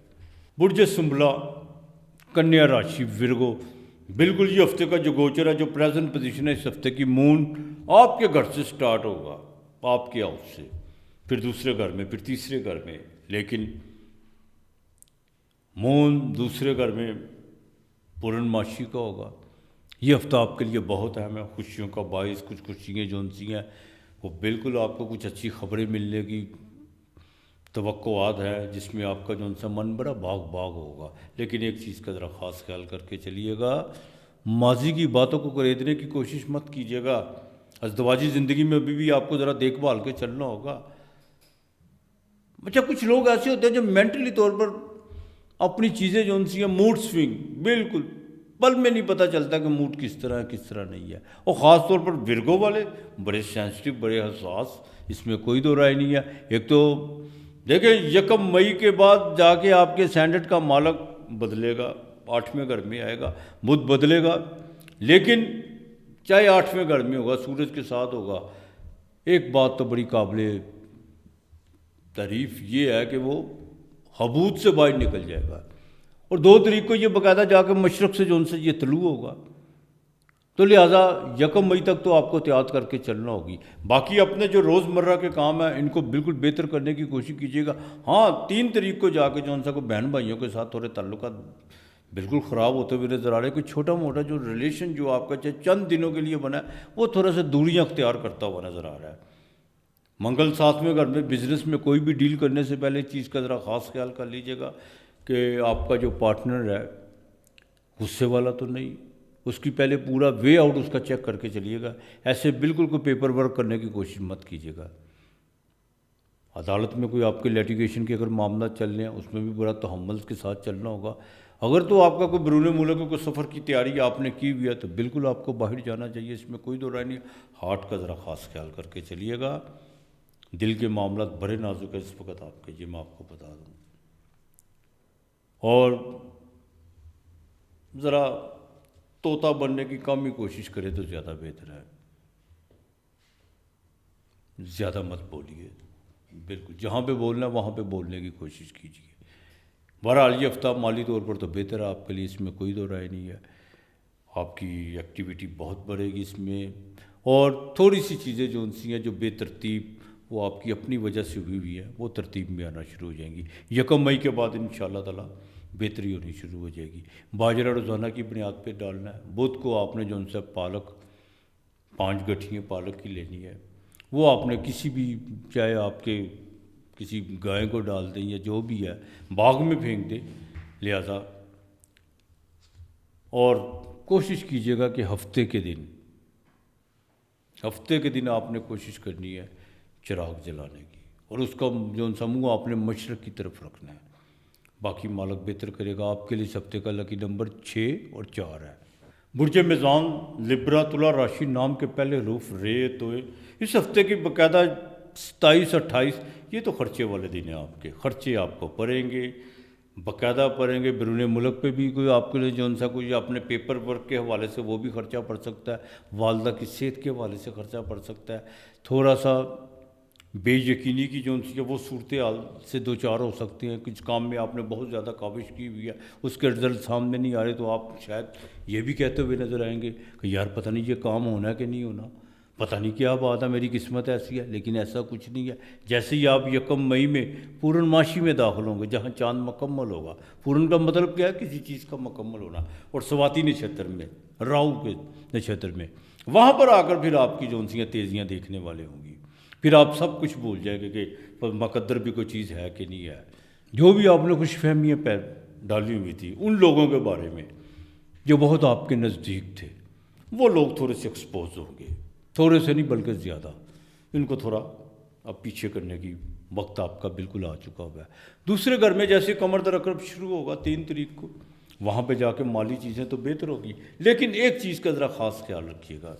برج سنبلا، کنیا راشی، ورگو، بالکل یہ ہفتے کا جو گوچر ہے، جو پریزنٹ پوزیشن ہے اس ہفتے کی، مون آپ کے گھر سے سٹارٹ ہوگا، آپ کے ہاؤس سے، پھر دوسرے گھر میں، پھر تیسرے گھر میں، لیکن مون دوسرے گھر میں پورنماشی کا ہوگا۔ یہ ہفتہ آپ کے لیے بہت اہم ہے، خوشیوں کا باعث، کچھ خوشیاں جو سی ہیں وہ بالکل آپ کو کچھ اچھی خبریں ملنے کی توقعات ہے، جس میں آپ کا جو سا من بڑا باغ ہوگا۔ لیکن ایک چیز کا ذرا خاص خیال کر کے چلیے گا، ماضی کی باتوں کو خریدنے کی کوشش مت کیجیے گا۔ ازدواجی زندگی میں ابھی بھی آپ کو ذرا دیکھ بھال کے چلنا ہوگا۔ اچھا کچھ لوگ ایسے ہوتے ہیں جو مینٹلی طور پر اپنی چیزیں جو ان سی ہیں موڈ سوئنگ بالکل پل میں نہیں پتہ چلتا کہ موڈ کس طرح ہے کس طرح نہیں ہے. اور خاص طور پر ورگو والے بڑے سینسٹیو بڑے حساس، اس میں کوئی دو رائے نہیں ہے. ایک تو دیکھیں 1 مئی کے بعد جا کے آپ کے سینڈٹ کا مالک بدلے گا، 8ویں گھر میں آئے گا، بدھ بدلے گا. لیکن چاہے 8ویں گھر میں ہوگا سورج کے ساتھ ہوگا، ایک بات تو بڑی قابل تعریف یہ ہے کہ وہ حبوط سے باہر نکل جائے گا. اور 2 تاریخ کو یہ باقاعدہ جا کے مشرق سے جو ان سے یہ طلوع ہوگا. تو لہٰذا 1 مئی تک تو آپ کو احتیاط کر کے چلنا ہوگی. باقی اپنے جو روز مرہ کے کام ہیں ان کو بالکل بہتر کرنے کی کوشش کیجیے گا. ہاں 3 تاریخ کو جا کے جو ان سا کو بہن بھائیوں کے ساتھ تھوڑے تعلقات بالکل خراب ہوتے ہوئے نظر آ رہے ہیں. کوئی چھوٹا موٹا جو ریلیشن جو آپ کا چند دنوں کے لیے بنا ہے وہ تھوڑا سا دوریاں اختیار کرتا ہوا نظر آ رہا ہے. منگل 7ویں گھر میں بزنس میں کوئی بھی ڈیل کرنے سے پہلے چیز کا ذرا خاص خیال کر لیجیے گا کہ آپ کا جو پارٹنر ہے غصے والا تو نہیں، اس کی پہلے پورا وے آؤٹ اس کا چیک کر کے چلیے گا. ایسے بالکل کوئی پیپر ورک کرنے کی کوشش مت کیجیے گا. عدالت میں کوئی آپ کے لیٹیگیشن کے اگر معاملات چل رہے ہیں اس میں بھی بڑا تحمل کے ساتھ چلنا ہوگا. اگر تو آپ کا کوئی بیرون ملک کو کوئی سفر کی تیاری آپ نے کی ہوئی ہے تو بالکل آپ کو باہر جانا چاہیے، اس میں کوئی دو رائے نہیں. ہارٹ کا ذرا خاص خیال کر کے چلیے گا. دل کے معاملات بڑے نازک ہیں اس وقت آپ کے، یہ میں آپ کو بتا دوں. اور ذرا طوطا بننے کی کم ہی کوشش کرے تو زیادہ بہتر ہے. زیادہ مت بولیے، بالکل جہاں پہ بولنا ہے وہاں پہ بولنے کی کوشش کیجیے. بہرحال یہ ہفتہ مالی طور پر تو بہتر ہے آپ کے لیے، اس میں کوئی دو رائے نہیں ہے. آپ کی ایکٹیویٹی بہت بڑھے گی اس میں، اور تھوڑی سی چیزیں جو ان سی ہیں جو بے ترتیب وہ آپ کی اپنی وجہ سے ہوئی ہوئی ہے وہ ترتیب میں آنا شروع ہو جائیں گی. 1 مئی کے بعد انشاءاللہ تعالیٰ بہتری ہونی شروع ہو جائے گی. باجرہ روزانہ کی بنیاد پہ ڈالنا ہے. بدھ کو آپ نے جو ان سے پالک 5 گٹھیاں پالک کی لینی ہے، وہ آپ نے کسی بھی چاہے آپ کے کسی گائے کو ڈال دیں یا جو بھی ہے باغ میں پھینک دیں. لہذا اور کوشش کیجیے گا کہ ہفتے کے دن آپ نے کوشش کرنی ہے چراغ جلانے کی، اور اس کا جو سموہ آپ نے مشرق کی طرف رکھنا ہے. باقی مالک بہتر کرے گا. آپ کے لیے اس ہفتے کا لکی نمبر 6 اور 4 ہے. برج میزان لبرا تلا راشی نام کے پہلے حروف رے توئے. اس ہفتے کی باقاعدہ 27 28 یہ تو خرچے والے دن ہیں. آپ کے خرچے آپ کو پڑیں گے، باقاعدہ پڑیں گے. بیرون ملک پہ بھی کوئی آپ کے لیے جو ان سا کوئی اپنے پیپر ورک کے حوالے سے وہ بھی خرچہ پڑ سکتا ہے. والدہ کی صحت کے حوالے سے خرچہ پڑ سکتا ہے. تھوڑا سا بے یقینی کی جو ان کی وہ صورتحال سے دو چار ہو سکتے ہیں. کچھ کام میں آپ نے بہت زیادہ کاوش کی ہوئی ہے، اس کے رزلٹ سامنے نہیں آ رہے تو آپ شاید یہ بھی کہتے ہوئے نظر آئیں گے کہ یار پتہ نہیں یہ کام ہونا ہے کہ نہیں ہونا، پتہ نہیں کیا بات ہے، میری قسمت ایسی ہے. لیکن ایسا کچھ نہیں ہے. جیسے ہی آپ 1 مئی میں پورنماشی میں داخل ہوں گے جہاں چاند مکمل ہوگا، پورن کا مطلب کیا ہے؟ کسی چیز کا مکمل ہونا. اور سواتی نچھتر میں راہو کے نچھتر میں وہاں پر آ کر پھر آپ کی جو ان سی تیزیاں دیکھنے والے ہوں گی. پھر آپ سب کچھ بھول جائیں گے کہ مقدر بھی کوئی چیز ہے کہ نہیں ہے. جو بھی آپ نے خوش فہمیاں ڈالی ہوئی تھی ان لوگوں کے بارے میں جو بہت آپ کے نزدیک تھے، وہ لوگ تھوڑے سے ایکسپوز ہوں گے. تھوڑے سے نہیں بلکہ زیادہ. ان کو تھوڑا اب پیچھے کرنے کی وقت آپ کا بالکل آ چکا ہوا ہے. دوسرے گھر میں جیسے کمر در عقرب شروع ہوگا 3 تاریخ کو، وہاں پہ جا کے مالی چیزیں تو بہتر ہوگی. لیکن ایک چیز کا ذرا خاص خیال رکھیے گا،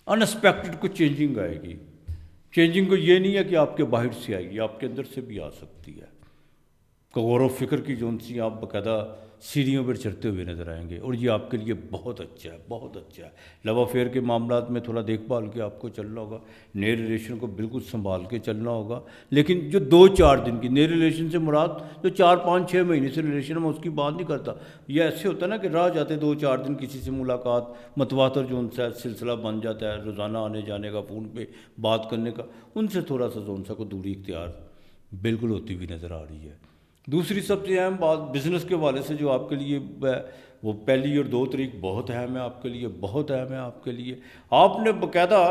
ان ایکسپیکٹڈ کو چینجنگ آئے گی. چینجنگ کو یہ نہیں ہے کہ آپ کے باہر سے آئے گی، آپ کے اندر سے بھی آ سکتی ہے. غور و فکر کی جو ان سی آپ باقاعدہ سیڑھیوں پر چڑھتے ہوئے نظر آئیں گے، اور یہ آپ کے لیے بہت اچھا ہے، بہت اچھا ہے. لو افیئر کے معاملات میں تھوڑا دیکھ بھال کے آپ کو چلنا ہوگا. نئے ریلیشن کو بالکل سنبھال کے چلنا ہوگا. لیکن جو 2-4 دن کی نئے ریلیشن سے مراد جو 4-5-6 مہینے سے ریلیشن میں اس کی بات نہیں کرتا. یہ ایسے ہوتا ہے نا کہ راہ جاتے 2-4 دن کسی سے ملاقات متواتر جو ان سے سلسلہ بن جاتا ہے، روزانہ آنے جانے کا، فون پہ بات کرنے کا، ان سے تھوڑا سا جو ان سا کو دوری اختیار بالکل ہوتی ہوئی نظر آ رہی ہے. دوسری سب سے اہم بات بزنس کے حوالے سے جو آپ کے لیے وہ 1 اور 2 تاریخ بہت اہم ہے آپ کے لیے، بہت اہم ہے آپ کے لیے. آپ نے باقاعدہ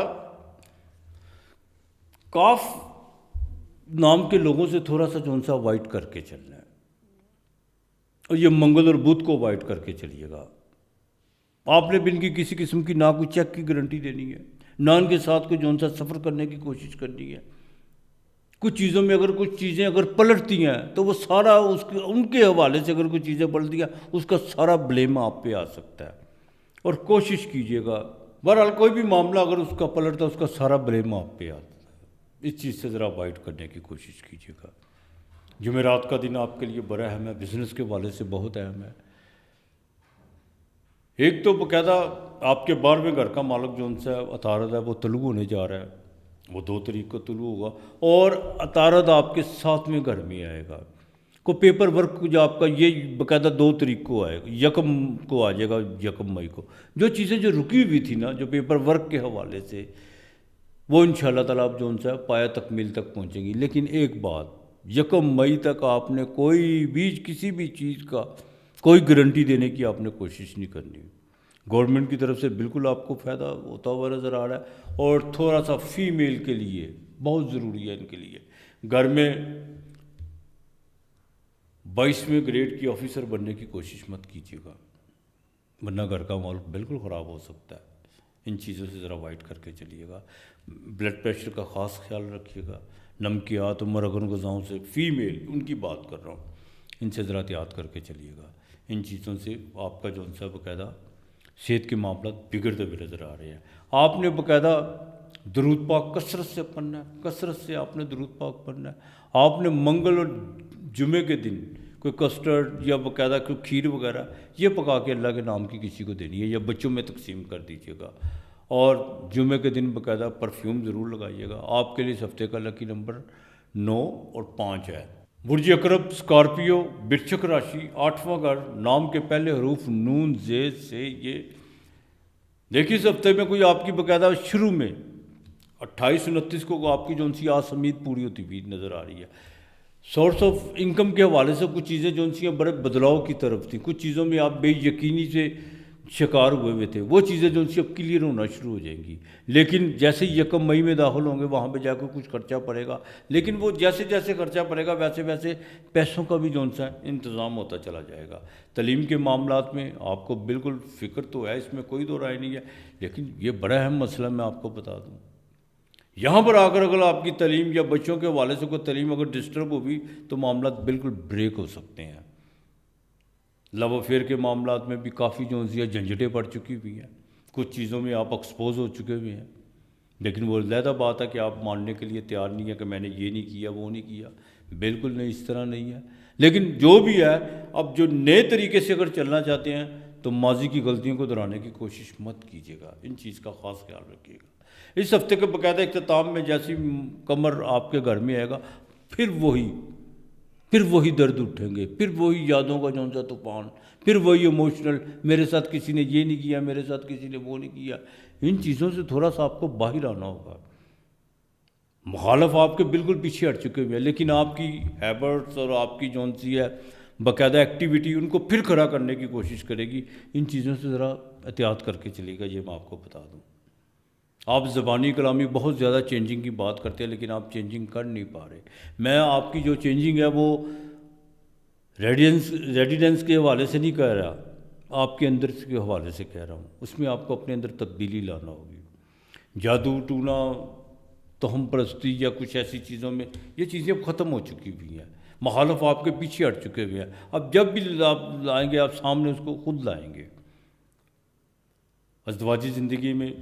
کاف نام کے لوگوں سے تھوڑا سا جو ان سا اوائڈ کر کے چلنا ہے، اور یہ منگل اور بدھ کو اوائڈ کر کے چلیے گا. آپ نے بھی ان کی کسی قسم کی نہ کوئی چیک کی گارنٹی دینی ہے، نہ ان کے ساتھ کوئی جو ان سا سفر کرنے کی کوشش کرنی ہے. کچھ چیزوں میں اگر کچھ چیزیں اگر پلٹتی ہیں تو وہ سارا ان کے حوالے سے اگر کچھ چیزیں پلٹتی ہیں اس کا سارا بلیم آپ پہ آ سکتا ہے. اور کوشش کیجیے گا بہرحال کوئی بھی معاملہ اگر اس کا پلٹتا ہے اس کا سارا بلیم آپ پہ آتا ہے. اس چیز سے ذرا اوائڈ کرنے کی کوشش کیجیے گا. جمعرات کا دن آپ کے لیے بڑا اہم ہے، بزنس کے حوالے سے بہت اہم ہے. ایک تو باقاعدہ آپ کے 12ویں گھر کا مالک جو ان سے عطارد ہے وہ طلوع ہونے جا رہا ہے، وہ 2 تاریخ کو طلوع ہوگا، اور عطارد آپ کے 7ویں گھر میں آئے گا. کو پیپر ورک جو آپ کا یہ باقاعدہ 2 تاریخ کو آئے گا، 1 کو آ جائے گا، 1 مئی کو. جو چیزیں جو رکی ہوئی تھی نا جو پیپر ورک کے حوالے سے، وہ انشاءاللہ تعالیٰ آپ جو ان سے پایا تکمیل تک پہنچیں گی. لیکن ایک بات، 1 مئی تک آپ نے کوئی بھی کسی بھی چیز کا کوئی گارنٹی دینے کی آپ نے کوشش نہیں کرنی. گورنمنٹ کی طرف سے بالکل آپ کو فائدہ ہوتا ہوا نظر آ رہا ہے. اور تھوڑا سا فیمیل کے لیے بہت ضروری ہے، ان کے لیے گھر میں 22ویں گریڈ کی آفیسر بننے کی کوشش مت کیجیے گا، ورنہ گھر کا ماحول بالکل خراب ہو سکتا ہے. ان چیزوں سے ذرا اوائڈ کر کے چلیے گا. بلڈ پریشر کا خاص خیال رکھیے گا. نمکیات و مرغن غذاؤں سے، فیمیل ان کی بات کر رہا ہوں، ان سے ذرا احتیاط کر کے چلیے گا. ان چیزوں سے آپ کا جو ان سے باقاعدہ صحت کے معاملات بگڑتے ہوئے نظر آ رہے ہیں. آپ نے باقاعدہ درود پاک کثرت سے پڑھنا ہے، کثرت سے آپ نے درود پاک پڑھنا ہے. آپ نے منگل اور جمعے کے دن کوئی کسٹرڈ یا باقاعدہ کوئی کھیر وغیرہ یہ پکا کے اللہ کے نام کی کسی کو دینی ہے یا بچوں میں تقسیم کر دیجیے گا. اور جمعے کے دن باقاعدہ پرفیوم ضرور لگائیے گا. آپ کے لیے اس ہفتے کا لکی نمبر 9 اور 5 ہے. برج اقرب اسکارپیو برچک راشی 8واں گھر، نام کے پہلے حروف نون زید سے. یہ دیکھیے اس ہفتے میں کوئی آپ کی باقاعدہ شروع میں 28-29 کو آپ کی جو سی آس امید پوری ہوتی ہوئی نظر آ رہی ہے. سورس آف انکم کے حوالے سے کچھ چیزیں جو سی بڑے بدلاؤ کی طرف تھیں. کچھ چیزوں میں آپ بے یقینی سے شکار ہوئے تھے، وہ چیزیں جو سی اب کلیئر ہونا شروع ہو جائیں گی. لیکن جیسے ہی 1 مئی میں داخل ہوں گے وہاں پہ جا کے کچھ خرچہ پڑے گا، لیکن وہ جیسے جیسے خرچہ پڑے گا ویسے ویسے پیسوں کا بھی جو سا انتظام ہوتا چلا جائے گا. تعلیم کے معاملات میں آپ کو بالکل فکر تو ہے، اس میں کوئی دو رائے نہیں ہے، لیکن یہ بڑا اہم مسئلہ میں آپ کو بتا دوں. یہاں پر آ کر اگر آپ کی تعلیم یا بچوں کے حوالے سے کوئی تعلیم اگر ڈسٹرب ہوگی تو معاملات بالکل بریک ہو سکتے ہیں. لو افیئر کے معاملات میں بھی کافی جو جھنجھٹیں پڑ چکی ہوئی ہیں. کچھ چیزوں میں آپ ایکسپوز ہو چکے ہوئے ہیں، لیکن وہ علیحدہ بات ہے کہ آپ ماننے کے لیے تیار نہیں ہے کہ میں نے یہ نہیں کیا وہ نہیں کیا. بالکل نہیں، اس طرح نہیں ہے. لیکن جو بھی ہے اب جو نئے طریقے سے اگر چلنا چاہتے ہیں تو ماضی کی غلطیوں کو دہرانے کی کوشش مت کیجیے گا. ان چیز کا خاص خیال رکھیے گا. اس ہفتے کے باقاعدہ اختتام میں جیسی کمر آپ کے گھر میں آئے گا پھر وہی درد اٹھیں گے، پھر وہی یادوں کا جون سا طوفان، پھر وہی ایموشنل، میرے ساتھ کسی نے یہ نہیں کیا، میرے ساتھ کسی نے وہ نہیں کیا. ان چیزوں سے تھوڑا سا آپ کو باہر آنا ہوگا. مخالف آپ کے بالکل پیچھے ہٹ چکے ہوئے ہیں، لیکن آپ کی ہیبٹس اور آپ کی جون سی ہے باقاعدہ ایکٹیویٹی ان کو پھر کھڑا کرنے کی کوشش کرے گی. ان چیزوں سے ذرا احتیاط کر کے چلے گا، یہ میں آپ کو بتا دوں. آپ زبانی کلامی بہت زیادہ چینجنگ کی بات کرتے ہیں، لیکن آپ چینجنگ کر نہیں پا رہے. میں آپ کی جو چینجنگ ہے وہ ریڈینس کے حوالے سے نہیں کہہ رہا، آپ کے اندر کے حوالے سے کہہ رہا ہوں. اس میں آپ کو اپنے اندر تبدیلی لانا ہوگی. جادو ٹونا، توہم پرستی یا کچھ ایسی چیزوں میں یہ چیزیں اب ختم ہو چکی ہوئی ہیں. مخالف آپ کے پیچھے ہٹ چکے ہوئے ہیں. اب جب بھی آپ لائیں گے آپ سامنے اس کو خود لائیں گے. ازدواجی زندگی میں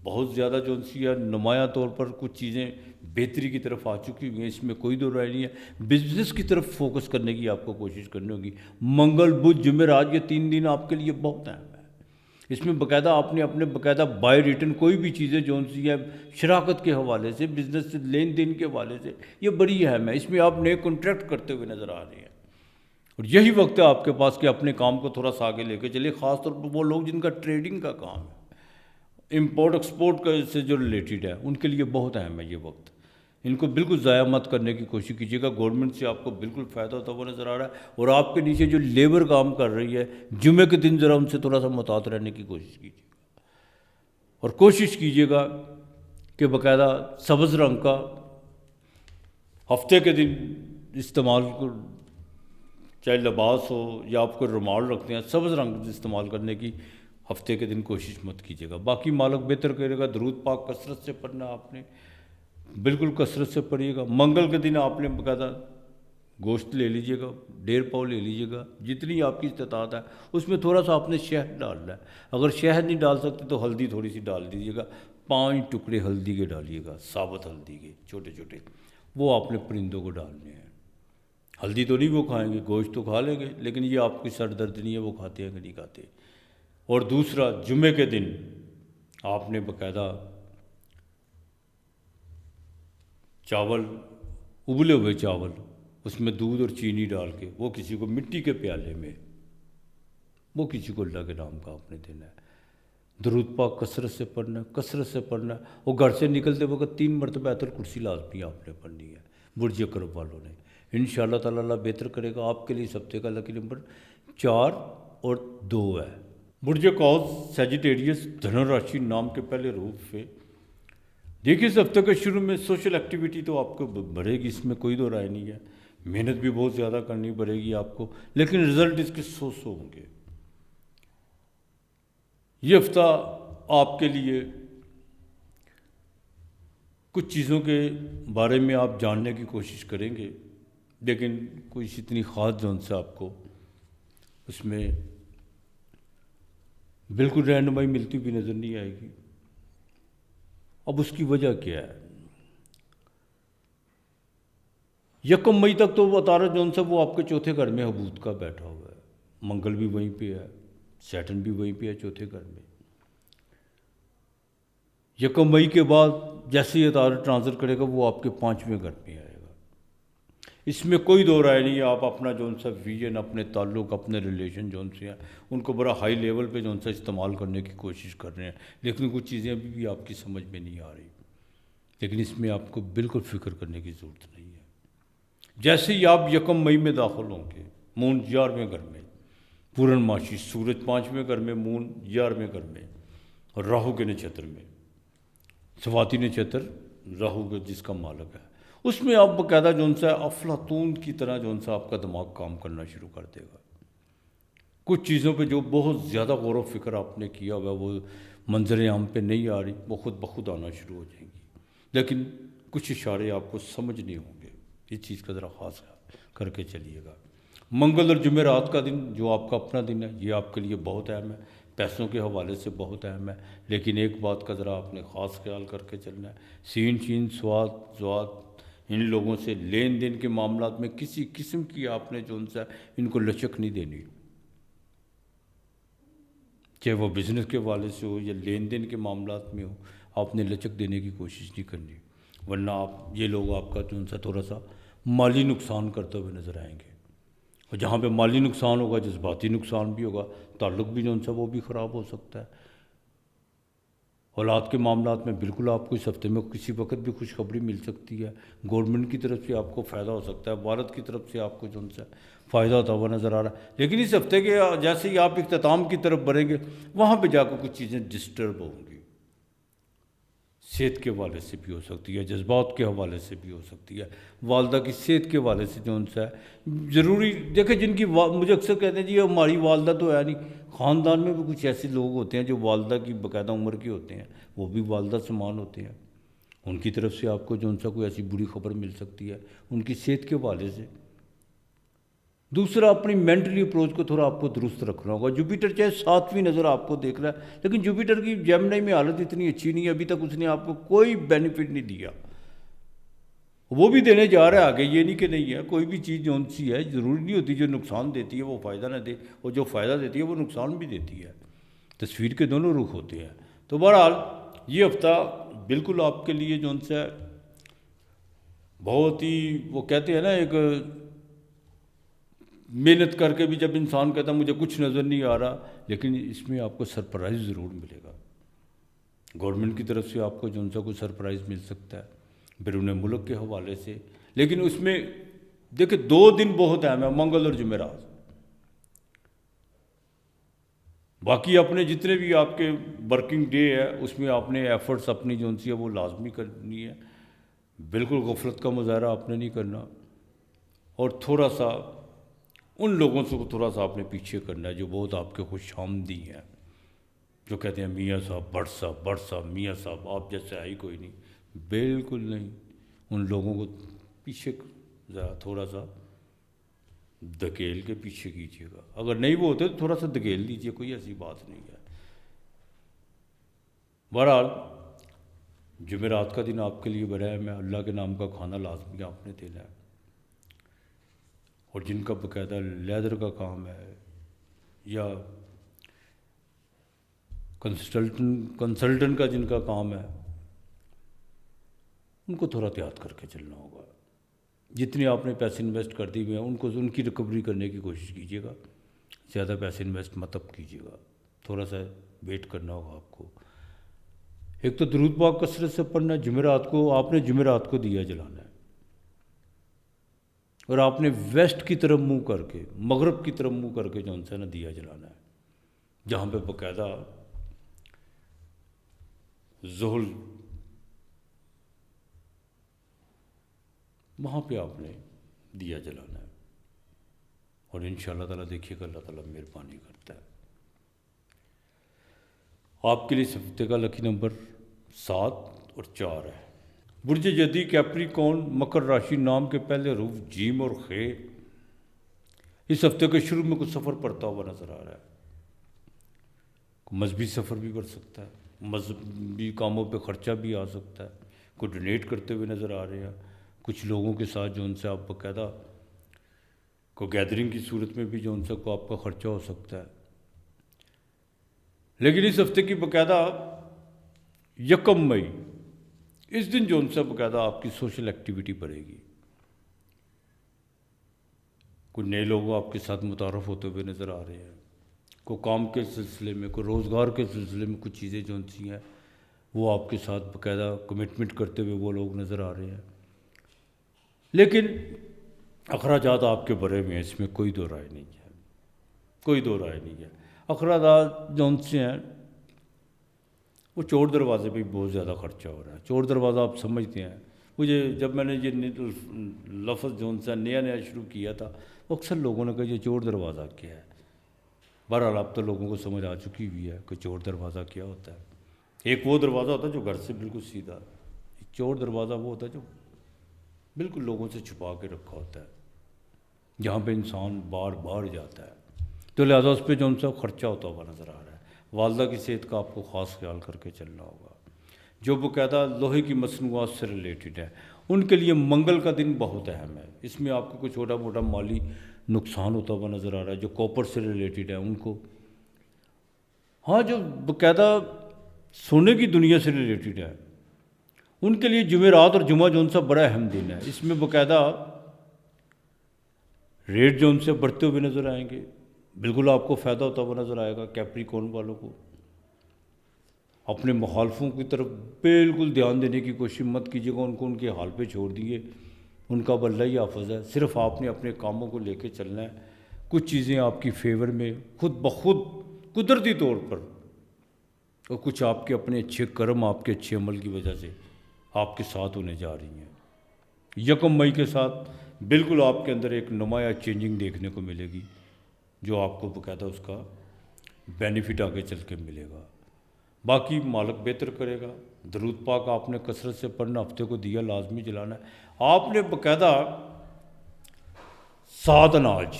بہت زیادہ جو سی ہے نمایاں طور پر کچھ چیزیں بہتری کی طرف آ چکی ہوئی ہیں، اس میں کوئی دو رائے نہیں ہے. بزنس کی طرف فوکس کرنے کی آپ کو کوشش کرنی ہوگی. منگل بدھ جمعرات یہ 3 دن آپ کے لیے بہت اہم ہے. اس میں باقاعدہ آپ نے اپنے باقاعدہ بائی ریٹن کوئی بھی چیزیں جو سی ہے شراکت کے حوالے سے، بزنس سے لین دین کے حوالے سے یہ بڑی اہم ہے. اس میں آپ نئے کانٹریکٹ کرتے ہوئے نظر آ رہے ہیں، اور یہی وقت ہے آپ کے پاس کہ اپنے کام کو تھوڑا سا آگے لے کے چلیے. خاص طور پر وہ لوگ جن کا ٹریڈنگ کا کام ہے، امپورٹ ایکسپورٹ کا سے جو ریلیٹڈ ہے، ان کے لیے بہت اہم ہے یہ وقت. ان کو بالکل ضائع مت کرنے کی کوشش کیجیے گا. گورنمنٹ سے آپ کو بالکل فائدہ ہوتا ہوا نظر آ رہا ہے، اور آپ کے نیچے جو لیبر کام کر رہی ہے جمعے کے دن ذرا ان سے تھوڑا سا محتاط رہنے کی کوشش کیجیے گا. اور کوشش کیجیے گا کہ باقاعدہ سبز رنگ کا ہفتے کے دن استعمال، چاہے لباس ہو یا آپ کو رومال رکھتے ہیں، سبز رنگ استعمال کرنے کی ہفتے کے دن کوشش مت کیجیے گا. باقی مالک بہتر کرے گا. درود پاک کثرت سے پڑھنا آپ نے. بالکل کثرت سے پڑھیے گا۔ منگل کے دن آپ نے باقاعدہ گوشت لے لیجیے گا، 1.5 پاؤ لے لیجیے گا، جتنی آپ کی استطاعت ہے۔ اس میں تھوڑا سا آپ نے شہد ڈالنا ہے، اگر شہد نہیں ڈال سکتے تو ہلدی تھوڑی سی ڈال دیجیے گا، 5 ٹکڑے ہلدی کے ڈالیے گا، ثابت ہلدی کے چھوٹے چھوٹے، وہ آپ نے پرندوں کو ڈالنے ہیں۔ ہلدی تو نہیں وہ کھائیں گے، گوشت تو کھا لیں گے، لیکن یہ آپ کی سر درد نہیں ہے وہ کھاتے ہیں کہ نہیں کھاتے۔ اور دوسرا، جمعے کے دن آپ نے باقاعدہ چاول، ابلے ہوئے چاول، اس میں دودھ اور چینی ڈال کے، وہ کسی کو مٹی کے پیالے میں، وہ کسی کو اللہ کے نام کا آپ نے دینا ہے۔ درود پاک کثرت سے پڑھنا ہے، کثرت سے پڑھنا ہے۔ وہ گھر سے نکلتے وقت 3 مرتبہ آیت الکرسی لازمی آپ نے پڑھنی ہے، برج کرب والوں نے۔ انشاءاللہ تعالیٰ اللہ بہتر کرے گا آپ کے لیے۔ اس ہفتے کا لکی نمبر 4 اور 2 ہے۔ برج قوس سیجیٹیریس دھنو راشی نام کے پہلے روپ سے دیکھیے، اس ہفتے کے شروع میں سوشل ایکٹیویٹی تو آپ کو بڑھے گی، اس میں کوئی دو رائے نہیں ہے۔ محنت بھی بہت زیادہ کرنی پڑے گی آپ کو، لیکن رزلٹ اس کے 100 ہوں گے۔ یہ ہفتہ آپ کے لیے کچھ چیزوں کے بارے میں آپ جاننے کی کوشش کریں گے، لیکن کوئی اتنی خاص جون سے آپ کو اس میں بالکل رہنمائی ملتی بھی نظر نہیں آئے گی۔ اب اس کی وجہ کیا ہے؟ 1 مئی تک تو وہ عطارد جون سے وہ آپ کے چوتھے گھر میں حبوط کا بیٹھا ہوا ہے، منگل بھی وہیں پہ ہے، سیٹرن بھی وہیں پہ ہے چوتھے گھر میں۔ 1 مئی کے بعد جیسے ہی عطارد ٹرانسفر کرے گا وہ آپ کے 5ویں گھر میں آئے گا۔ اس میں کوئی دو رائے نہیں ہے، آپ اپنا جون سا ویژن، اپنے تعلق، اپنے ریلیشن جون سے ہیں ان کو بڑا ہائی لیول پہ جون سا استعمال کرنے کی کوشش کر رہے ہیں، لیکن کچھ چیزیں ابھی بھی آپ کی سمجھ میں نہیں آ رہی، لیکن اس میں آپ کو بالکل فکر کرنے کی ضرورت نہیں ہے۔ جیسے ہی آپ 1 مئی میں داخل ہوں گے، مون 11ویں گھر میں، پورن ماشی، سورج 5ویں گھر میں، مون 11ویں گھر میں، اور راہو کے نچھتر میں، سواتی نچھتر راہو کے جس کا مالک ہے، اس میں آپ باقاعدہ جون سا افلاطون کی طرح جون سا آپ کا دماغ کام کرنا شروع کر دے گا۔ کچھ چیزوں پہ جو بہت زیادہ غور و فکر آپ نے کیا ہوا وہ منظر عام پہ نہیں آ رہی، وہ خود بخود آنا شروع ہو جائیں گی، لیکن کچھ اشارے آپ کو سمجھ نہیں ہوں گے۔ اس چیز کا ذرا خاص کر کے چلیے گا۔ منگل اور جمعرات کا دن جو آپ کا اپنا دن ہے، یہ آپ کے لیے بہت اہم ہے، پیسوں کے حوالے سے بہت اہم ہے، لیکن ایک بات کا ذرا آپ نے خاص خیال کر کے چلنا ہے، سین شین سواد زواد ان لوگوں سے لین دین کے معاملات میں کسی قسم کی آپ نے جو سا ان کو لچک نہیں دینی، چاہے وہ بزنس کے حوالے سے ہو یا لین دین کے معاملات میں ہو، آپ نے لچک دینے کی کوشش نہیں کرنی، ورنہ یہ لوگ آپ کا جو سا تھوڑا سا مالی نقصان کرتے ہوئے نظر آئیں گے، اور جہاں پہ مالی نقصان ہوگا جذباتی نقصان بھی ہوگا، تعلق بھی جو سا وہ بھی خراب ہو سکتا ہے۔ اولاد کے معاملات میں بالکل آپ کو اس ہفتے میں کسی وقت بھی خوشخبری مل سکتی ہے، گورنمنٹ کی طرف سے آپ کو فائدہ ہو سکتا ہے، والد کی طرف سے آپ کو جو سا فائدہ ہوتا ہوا نظر آ رہا ہے، لیکن اس ہفتے کے جیسے ہی آپ اختتام کی طرف بڑھیں گے وہاں پہ جا کے کچھ چیزیں ڈسٹرب ہوں گی، صحت کے حوالے سے بھی ہو سکتی ہے، جذبات کے حوالے سے بھی ہو سکتی ہے، والدہ کی صحت کے حوالے سے جو سا ہے ضروری دیکھیں، جن کی مجھے اکثر کہتے ہیں جی ہماری والدہ تو ہے نہیں، خاندان میں بھی کچھ ایسے لوگ ہوتے ہیں جو والدہ کی باقاعدہ عمر کے ہوتے ہیں، وہ بھی والدہ سمان ہوتے ہیں، ان کی طرف سے آپ کو جو سا کوئی ایسی بری خبر مل سکتی ہے ان کی صحت کے حوالے سے۔ دوسرا، اپنی مینٹلی اپروچ کو تھوڑا آپ کو درست رکھنا ہوگا۔ جوپیٹر چاہے 7ویں نظر آپ کو دیکھ رہا ہے، لیکن جوپیٹر کی جیمنائی میں حالت اتنی اچھی نہیں ہے، ابھی تک اس نے آپ کو کوئی بینیفٹ نہیں دیا، وہ بھی دینے جا رہا ہے آگے، یہ نہیں کہ نہیں ہے، کوئی بھی چیز جون سی ہے ضروری نہیں ہوتی جو نقصان دیتی ہے وہ فائدہ نہ دے، اور جو فائدہ دیتی ہے وہ نقصان بھی دیتی ہے، تصویر کے دونوں رخ ہوتے ہیں۔ تو بہرحال یہ ہفتہ بالکل آپ کے لیے جون سا بہت ہی، وہ کہتے ہیں نا، ایک محنت کر کے بھی جب انسان کہتا ہے مجھے کچھ نظر نہیں آ رہا، لیکن اس میں آپ کو سرپرائز ضرور ملے گا، گورنمنٹ کی طرف سے آپ کو جو سا کوئی سرپرائز مل سکتا ہے بیرون ملک کے حوالے سے، لیکن اس میں دیکھیں 2 دن بہت اہم ہے، منگل اور جمعرات، باقی اپنے جتنے بھی آپ کے ورکنگ ڈے ہے اس میں آپ نے ایفرٹس اپنی جو سی ہے وہ لازمی کرنی ہے، بالکل غفلت کا مظاہرہ آپ نے نہیں کرنا، اور تھوڑا سا ان لوگوں سے تھوڑا سا آپ نے پیچھے کرنا ہے جو بہت آپ کے خوش آمدی ہیں، جو کہتے ہیں میاں صاحب بٹ صاحب میاں صاحب آپ جیسے آئی کوئی نہیں، بالکل نہیں، ان لوگوں کو پیچھے ذرا تھوڑا سا دھکیل کے پیچھے کیجیے گا، اگر نہیں وہ ہوتے تو تھوڑا سا دھکیل دیجیے، کوئی ایسی بات نہیں ہے۔ بہرحال جمعرات کا دن آپ کے لیے بنایا، میں اللہ کے نام کا کھانا لازمی آپ نے دینا ہے، اور جن کا باقاعدہ لیدر کا کام ہے یا کنسلٹنٹ کا جن کا کام ہے، ان کو تھوڑا احتیاط کر کے چلنا ہوگا۔ جتنے آپ نے پیسے انویسٹ کر دی ہوئے ہیں ان کو ان کی ریکوری کرنے کی کوشش کیجیے گا، زیادہ پیسے انویسٹ مت اب کیجیے گا، تھوڑا سا ویٹ کرنا ہوگا آپ کو۔ ایک تو درود پاک کثرت سے پڑھنا، جمعرات کو آپ نے جمعرات کو دیا جلانا ہے، اور آپ نے ویسٹ کی طرف منہ کر کے، مغرب کی طرف منہ کر کے جو ہے نا دیا جلانا ہے، جہاں پہ باقاعدہ زحل، وہاں پہ آپ نے دیا جلانا ہے، اور انشاءاللہ تعالیٰ دیکھیے گا اللہ تعالیٰ مہربانی کرتا ہے۔ آپ کے لیے اس ہفتے کا لکی نمبر 7 اور 4 ہے۔ برج جدی کیپریکون مکر راشی، نام کے پہلے حروف جیم اور خے۔ اس ہفتے کے شروع میں کچھ سفر پڑتا ہوا نظر آ رہا ہے، مذہبی سفر بھی پڑ سکتا ہے، مذہبی کاموں پہ خرچہ بھی آ سکتا ہے، کوئی ڈونیٹ کرتے ہوئے نظر آ رہے ہیں، کچھ لوگوں کے ساتھ جو ان سے آپ باقاعدہ کو گیدرنگ کی صورت میں بھی جو ان سے کو آپ کا خرچہ ہو سکتا ہے۔ لیکن اس ہفتے کی باقاعدہ 1 مئی، اس دن جو ان سے باقاعدہ آپ کی سوشل ایکٹیویٹی بڑھے گی، کوئی نئے لوگ آپ کے ساتھ متعارف ہوتے ہوئے نظر آ رہے ہیں، کوئی کام کے سلسلے میں، کوئی روزگار کے سلسلے میں کچھ چیزیں جو سی ہیں وہ آپ کے ساتھ باقاعدہ کمٹمنٹ کرتے ہوئے وہ لوگ نظر آ رہے ہیں۔ لیکن اخراجات آپ کے بڑے میں ہیں، اس میں کوئی دو رائے نہیں ہے، کوئی دو رائے نہیں ہے۔ اخراجات جو ان سے ہیں وہ چور دروازے پہ بہت زیادہ خرچہ ہو رہا ہے۔ چور دروازہ آپ سمجھتے ہیں، مجھے جب میں نے یہ لفظ جو ان سے نیا شروع کیا تھا، اکثر لوگوں نے کہا یہ چور دروازہ کیا ہے۔ بہرحال اب تو لوگوں کو سمجھ آ چکی ہوئی ہے کہ چور دروازہ کیا ہوتا ہے۔ ایک وہ دروازہ ہوتا ہے جو گھر سے بالکل سیدھا، چور دروازہ وہ ہوتا ہے جو بالکل لوگوں سے چھپا کے رکھا ہوتا ہے، جہاں پہ انسان بار بار جاتا ہے، تو لہٰذا اس پہ جو ان سے خرچہ ہوتا ہوا نظر آ رہا ہے۔ والدہ کی صحت کا آپ کو خاص خیال کر کے چلنا ہوگا۔ جو باقاعدہ لوہے کی مصنوعات سے ریلیٹڈ ہے ان کے لیے منگل کا دن بہت اہم ہے، اس میں آپ کو کوئی چھوٹا موٹا مالی نقصان ہوتا ہوا نظر آ رہا ہے۔ جو کاپر سے ریلیٹڈ ہے ان کو، ہاں جو باقاعدہ سونے کی دنیا سے ریلیٹڈ ہے ان کے لیے جمعرات اور جمعہ جو ان سے بڑا اہم دن ہے، اس میں باقاعدہ ریٹ جو ان سے بڑھتے ہوئے نظر آئیں گے، بالکل آپ کو فائدہ ہوتا ہوا نظر آئے گا۔ کیپریکون والوں کو اپنے مخالفوں کی طرف بالکل دھیان دینے کی کوشش مت کیجیے گا، ان کو ان کے حال پہ چھوڑ دیے، ان کا اللہ ہی حافظ ہے۔ صرف آپ نے اپنے کاموں کو لے کے چلنا ہے، کچھ چیزیں آپ کی فیور میں خود بخود قدرتی طور پر، اور کچھ آپ کے اپنے اچھے کرم، آپ کے اچھے عمل کی وجہ سے آپ کے ساتھ ہونے جا رہی ہیں۔ 1 مئی کے ساتھ بالکل آپ کے اندر ایک نمایاں چینجنگ دیکھنے کو ملے گی، جو آپ کو باقاعدہ اس کا بینیفٹ آگے چل کے ملے گا۔ باقی مالک بہتر کرے گا۔ درود پاک آپ نے کثرت سے پڑھنا، ہفتے کو دیا لازمی جلانا ہے۔ آپ نے باقاعدہ 7 اناج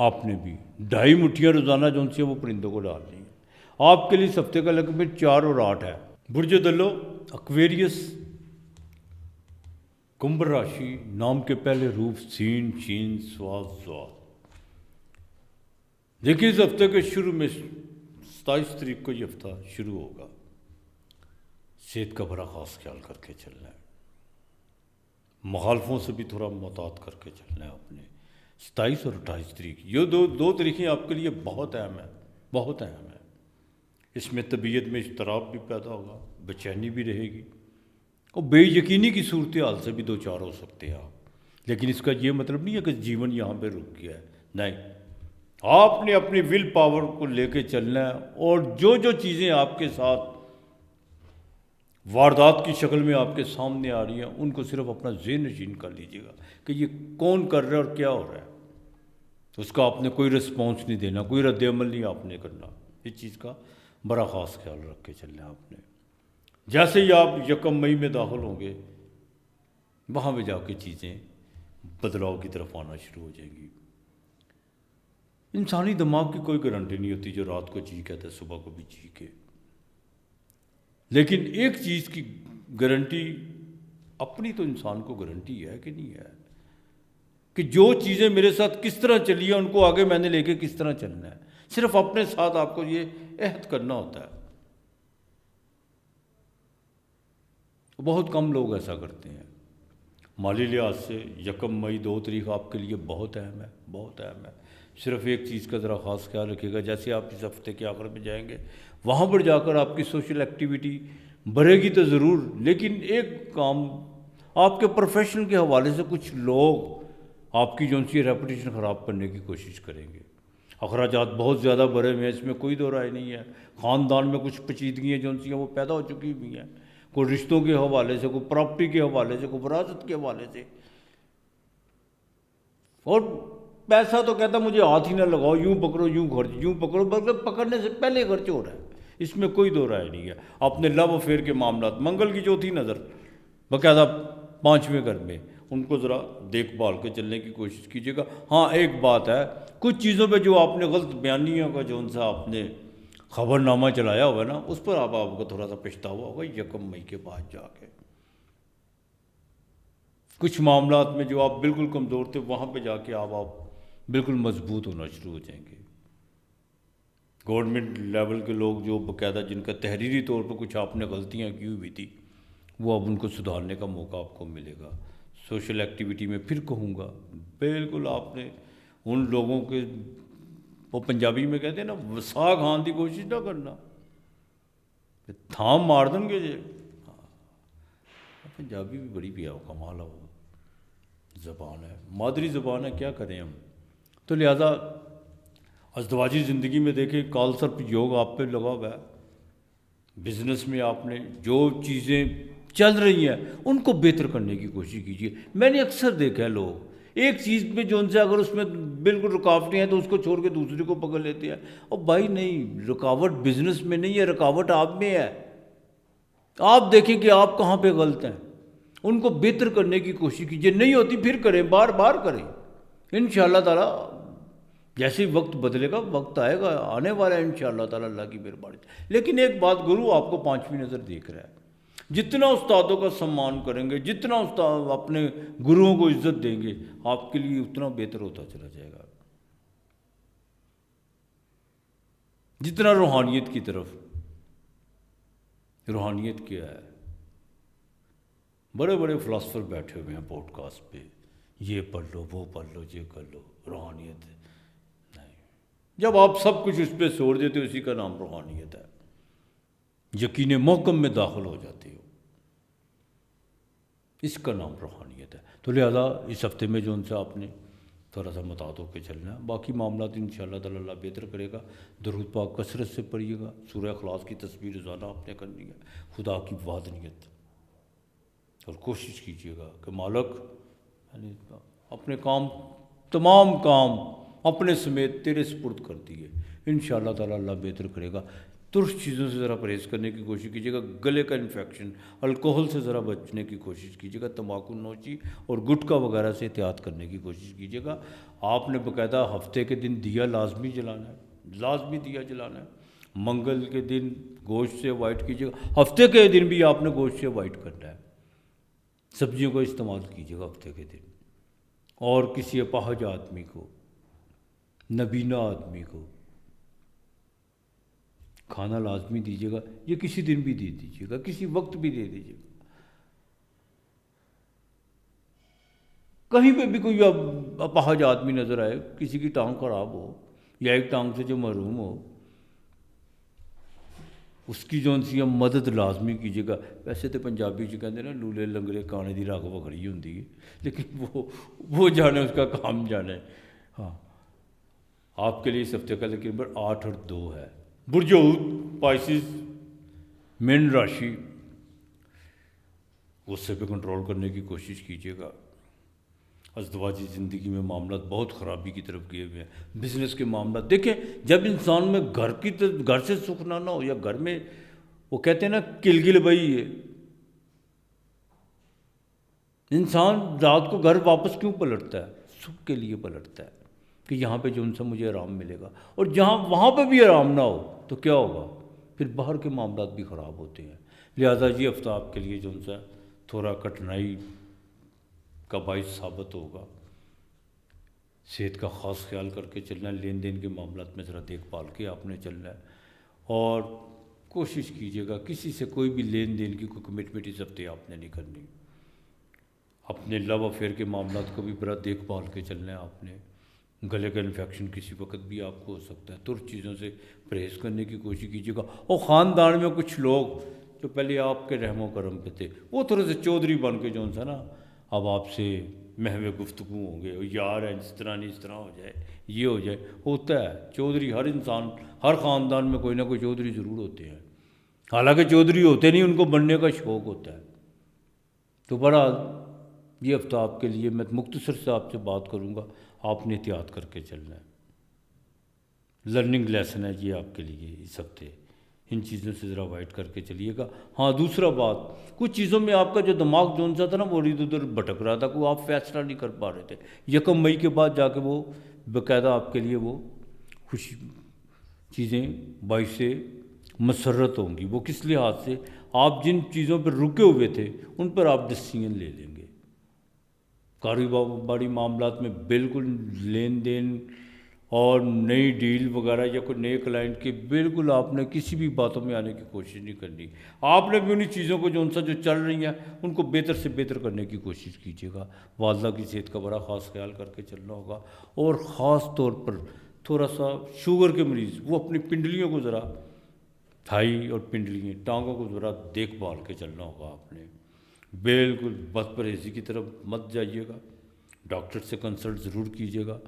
آپ نے بھی 2.5 مٹھیاں روزانہ جو ان سے وہ پرندوں کو ڈالنی ہے۔ آپ کے لیے اس ہفتے کا لقب 4 اور 8 ہے۔ برج دلو ایکویریس، کمبھ راشی، نام کے پہلے حروف سین، شین، صاد، ضاد۔ دیکھیے اس ہفتے کے شروع میں 27 تاریخ کو یہ ہفتہ شروع ہوگا، صحت کا بڑا خاص خیال کر کے چلنا ہے، مخالفوں سے بھی تھوڑا محتاط کر کے چلنا ہے اپنے۔ 27 اور 28 تاریخ، یہ دو تاریخیں آپ کے لیے بہت اہم ہیں، بہت اہم ہیں۔ اس میں طبیعت میں اضطراب بھی پیدا ہوگا، بے چینی بھی رہے گی، اور بے یقینی کی صورتحال سے بھی 2-4 ہو سکتے ہیں آپ۔ لیکن اس کا یہ مطلب نہیں ہے کہ جیون یہاں پہ رک گیا ہے، نہیں، آپ نے اپنی ول پاور کو لے کے چلنا ہے، اور جو چیزیں آپ کے ساتھ واردات کی شکل میں آپ کے سامنے آ رہی ہیں ان کو صرف اپنا ذہن نشین کر لیجیے گا کہ یہ کون کر رہا ہے اور کیا ہو رہا ہے۔ اس کا آپ نے کوئی رسپانس نہیں دینا، کوئی رد عمل نہیں آپ نے کرنا، اس چیز کا بڑا خاص خیال رکھ کے چلنا ہے آپ نے۔ جیسے ہی آپ 1 مئی میں داخل ہوں گے وہاں پہ جا کے چیزیں بدلاؤ کی طرف آنا شروع ہو جائیں گی۔ انسانی دماغ کی کوئی گارنٹی نہیں ہوتی، جو رات کو جی کہتا ہے صبح کو بھی جی کے۔ لیکن ایک چیز کی گارنٹی اپنی تو انسان کو گارنٹی ہے کہ نہیں ہے، کہ جو چیزیں میرے ساتھ کس طرح چلی ہیں ان کو آگے میں نے لے کے کس طرح چلنا ہے۔ صرف اپنے ساتھ آپ کو یہ عہد کرنا ہوتا ہے۔ بہت کم لوگ ایسا کرتے ہیں۔ مالی لحاظ سے 1 مئی 2 تاریخ آپ کے لیے بہت اہم ہے، بہت اہم ہے۔ صرف ایک چیز کا ذرا خاص خیال رکھیے گا، جیسے آپ اس ہفتے کے آخر میں جائیں گے وہاں پر جا کر آپ کی سوشل ایکٹیویٹی بڑھے گی تو ضرور، لیکن ایک کام آپ کے پروفیشن کے حوالے سے کچھ لوگ آپ کی جو سی ریپوٹیشن خراب کرنے کی کوشش کریں گے۔ اخراجات بہت زیادہ بڑھے ہوئے ہیں، اس میں کوئی دو رائے نہیں ہے۔ خاندان میں کچھ پیچیدگیاں جو سی ہیں وہ پیدا ہو چکی ہوئی ہیں، کوئی رشتوں کے حوالے سے، کوئی پراپرٹی کے حوالے سے، کوئی وراثت کے حوالے سے۔ اور پیسہ تو کہتا مجھے ہاتھ ہی نہ لگاؤ، یوں پکڑو یوں خرچ، یوں پکڑو، بلکہ پکڑنے سے پہلے خرچ ہو رہا ہے، اس میں کوئی دو رائے نہیں ہے۔ اپنے لو افیئر کے معاملات، منگل کی چوتھی نظر باقاعدہ 5ویں گھر میں، ان کو ذرا دیکھ بھال کے چلنے کی کوشش کیجیے گا۔ ہاں ایک بات ہے، کچھ چیزوں پہ جو آپ نے غلط بیانیوں کا جو سا آپ نے خبر نامہ چلایا ہوا ہے نا، اس پر آپ کو تھوڑا سا پچھتاوا ہوگا 1 مئی کے بعد جا کے۔ کچھ معاملات میں جو آپ بالکل کمزور تھے وہاں پہ جا کے آپ بالکل مضبوط ہونا شروع ہو جائیں گے۔ گورنمنٹ لیول کے لوگ جو باقاعدہ جن کا تحریری طور پر کچھ آپ نے غلطیاں کی ہوئی تھی وہ اب ان کو سدھارنے کا موقع آپ کو ملے گا۔ سوشل ایکٹیویٹی میں پھر کہوں گا، بالکل آپ نے ان لوگوں کے، وہ پنجابی میں کہتے ہیں نا، وسا کھان کی کوشش نہ کرنا، تھام مار دیں گے جی۔ پنجابی بھی بڑی پیا کمال ہے، وہ زبان ہے، مادری زبان ہے، کیا کریں ہم۔ تو لہٰذا ازدواجی زندگی میں دیکھیں کال سرپ یوگ آپ پہ لگا ہوا ہے۔ بزنس میں آپ نے جو چیزیں چل رہی ہیں ان کو بہتر کرنے کی کوشش کیجیے۔ میں نے اکثر دیکھا ہے لوگ ایک چیز پہ جو ان سے اگر اس میں بالکل رکاوٹیں ہیں تو اس کو چھوڑ کے دوسری کو پکڑ لیتے ہیں۔ اور بھائی نہیں، رکاوٹ بزنس میں نہیں ہے، رکاوٹ آپ میں ہے۔ آپ دیکھیں کہ آپ کہاں پہ غلط ہیں، ان کو بہتر کرنے کی کوشش کیجیے۔ نہیں ہوتی پھر کریں، بار بار کریں، انشاءاللہ تعالیٰ جیسے وقت بدلے گا، وقت آئے گا، آنے والا ہے انشاءاللہ تعالیٰ، اللہ کی مہربانی۔ لیکن ایک بات، گرو آپ کو 5ویں نظر دیکھ رہا ہے۔ جتنا استادوں کا سمان کریں گے، جتنا استاد اپنے گروؤں کو عزت دیں گے، آپ کے لیے اتنا بہتر ہوتا چلا جائے گا۔ جتنا روحانیت کی طرف، روحانیت کیا ہے، بڑے بڑے فلاسفر بیٹھے ہوئے ہیں پوڈ کاسٹ پہ، یہ پڑھ لو وہ پڑھ لو یہ کر لو، روحانیت نہیں۔ جب آپ سب کچھ اس پہ چھوڑ دیتے ہو، اسی کا نام روحانیت ہے، یقین محکم میں داخل ہو جاتے ہو، اس کا نام روحانیت ہے۔ تو لہذا اس ہفتے میں جو ان سے آپ نے تھوڑا سا متعد ہو کے چلنا ہے، باقی معاملات انشاءاللہ تعالیٰ اللہ بہتر کرے گا۔ درود پاک کثرت سے پڑھیے گا، سورہ اخلاص کی تصویر روزانہ آپ نے کرنی ہے، خدا کی وحدانیت، اور کوشش کیجیے گا کہ مالک یعنی اپنے کام، تمام کام اپنے سمیت تیرے سپرد کر دیے، انشاءاللہ تعالیٰ اللہ بہتر کرے گا۔ ترش چیزوں سے ذرا پرہیز کرنے کی کوشش کیجیے گا، گلے کا انفیکشن، الکوہل سے ذرا بچنے کی کوشش کیجیے گا، تمباکو نوشی اور گٹکا وغیرہ سے احتیاط کرنے کی کوشش کیجیے گا۔ آپ نے باقاعدہ ہفتے کے دن دیا لازمی جلانا ہے، لازمی دیا جلانا ہے۔ منگل کے دن گوشت سے اوائڈ کیجیے گا، ہفتے کے دن بھی آپ نے گوشت سے اوائڈ کرنا ہے۔ سبزیوں کا استعمال کیجیے گا ہفتے کے دن، اور کسی اپاہج آدمی کو، نبینا آدمی کو کھانا لازمی دیجیے گا، یہ کسی دن بھی دے دیجیے گا، کسی وقت بھی دے دیجیے گا۔ کہیں پہ بھی کوئی اپاہج آدمی نظر آئے، کسی کی ٹانگ خراب ہو یا ایک ٹانگ سے جو محروم ہو، اس کی جو سی مدد لازمی کیجیے گا۔ ویسے تو پنجابی جو کہتے ہیں نا، لولے لنگڑے کانے دی رگ وکھری ہوندی ہے، لیکن وہ جانے، اس کا کام جانے۔ ہاں آپ کے لیے اس ہفتے کا لیکن نمبر 8 اور 2 ہے۔ برج حوت پائسز مین راشی، غصے پہ کنٹرول کرنے کی کوشش کیجیے گا۔ ازدواجی زندگی میں معاملات بہت خرابی کی طرف گئے ہوئے ہیں۔ بزنس کے معاملات دیکھیں، جب انسان میں گھر سے سکھ نہ ہو، یا گھر میں وہ کہتے ہیں نا کلگل بئی ہے، انسان رات کو گھر واپس کیوں پلٹتا ہے؟ سکھ کے لیے پلٹتا ہے کہ یہاں پہ جو ان سے مجھے آرام ملے گا، اور جہاں وہاں پہ بھی آرام نہ ہو تو کیا ہوگا؟ پھر باہر کے معاملات بھی خراب ہوتے ہیں۔ لہٰذا یہ ہفتہ آپ کے لیے جو ان سے تھوڑا کٹھنائی کا باعث ثابت ہوگا۔ صحت کا خاص خیال کر کے چلنا ہے، لین دین کے معاملات میں ذرا دیکھ بھال کے آپ نے چلنا ہے، اور کوشش کیجیے گا کسی سے کوئی بھی لین دین کی کوئی کمٹمنٹ اس ہفتے آپ نے نہیں کرنی۔ اپنے لو افیئر کے معاملات کو بھی بڑا دیکھ بھال کے چلنا ہے آپ نے۔ گلے کا انفیکشن کسی وقت بھی آپ کو ہو سکتا ہے، ترش چیزوں سے پرہیز کرنے کی کوشش کیجیے گا۔ اور خاندان میں کچھ لوگ جو پہلے آپ کے رحم و کرم پہ تھے، وہ تھوڑے سے چودھری بن کے جو سا نا اب آپ سے محو گفتگو ہوں گے، یار ہے اس طرح نہیں اس طرح ہو جائے، یہ ہو جائے۔ ہوتا ہے چودھری، ہر انسان ہر خاندان میں کوئی نہ کوئی چودھری ضرور ہوتے ہیں، حالانکہ چودھری ہوتے نہیں، ان کو بننے کا شوق ہوتا ہے۔ تو بہرحال یہ ہفتہ آپ کے لیے میں مختصر سے آپ سے بات کروں گا، آپ نے احتیاط کر کے چلنا ہے۔ لرننگ لیسن ہے یہ آپ کے لیے اس ہفتے، ان چیزوں سے ذرا اوائڈ کر کے چلیے گا۔ ہاں دوسرا بات، کچھ چیزوں میں آپ کا جو دماغ جو سا تھا نا وہ ادھر ادھر بھٹک رہا تھا، کوئی آپ فیصلہ نہیں کر پا رہے تھے، 1 مئی کے بعد جا کے وہ باقاعدہ آپ کے لیے وہ خوشی چیزیں باعث مسرت ہوں گی۔ وہ کس لحاظ سے؟ آپ جن چیزوں پر رکے ہوئے تھے ان پر آپ ڈسیزن لے لیں گے۔ کاروباری معاملات میں بالکل لین دین اور نئی ڈیل وغیرہ یا کوئی نئے کلائنٹ کے بالکل آپ نے کسی بھی باتوں میں آنے کی کوشش نہیں کرنی۔ آپ نے بھی انہیں چیزوں کو جو ان سے جو چل رہی ہیں ان کو بہتر سے بہتر کرنے کی کوشش کیجیے گا۔ والدہ کی صحت کا بڑا خاص خیال کر کے چلنا ہوگا، اور خاص طور پر تھوڑا سا شوگر کے مریض وہ اپنی پنڈلیوں کو ذرا، تھائی اور پنڈلیاں ٹانگوں کو ذرا دیکھ بھال کے چلنا ہوگا۔ آپ نے بالکل بد پرہیزی کی طرف مت جائیے گا، ڈاکٹر سے کنسلٹ ضرور کیجیے گا۔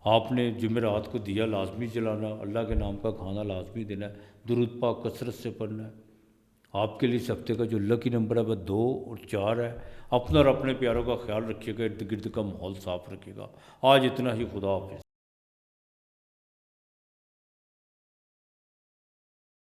آپ نے جمعرات کو دیا لازمی جلانا، اللہ کے نام کا کھانا لازمی دینا ہے، درود پاک کثرت سے پڑھنا ہے۔ آپ کے لیے اس ہفتے کا جو لکی نمبر ہے وہ 2 اور 4 ہے۔ اپنا اور اپنے پیاروں کا خیال رکھیے گا، ارد گرد کا ماحول صاف رکھیے گا۔ آج اتنا ہی، خدا حافظ۔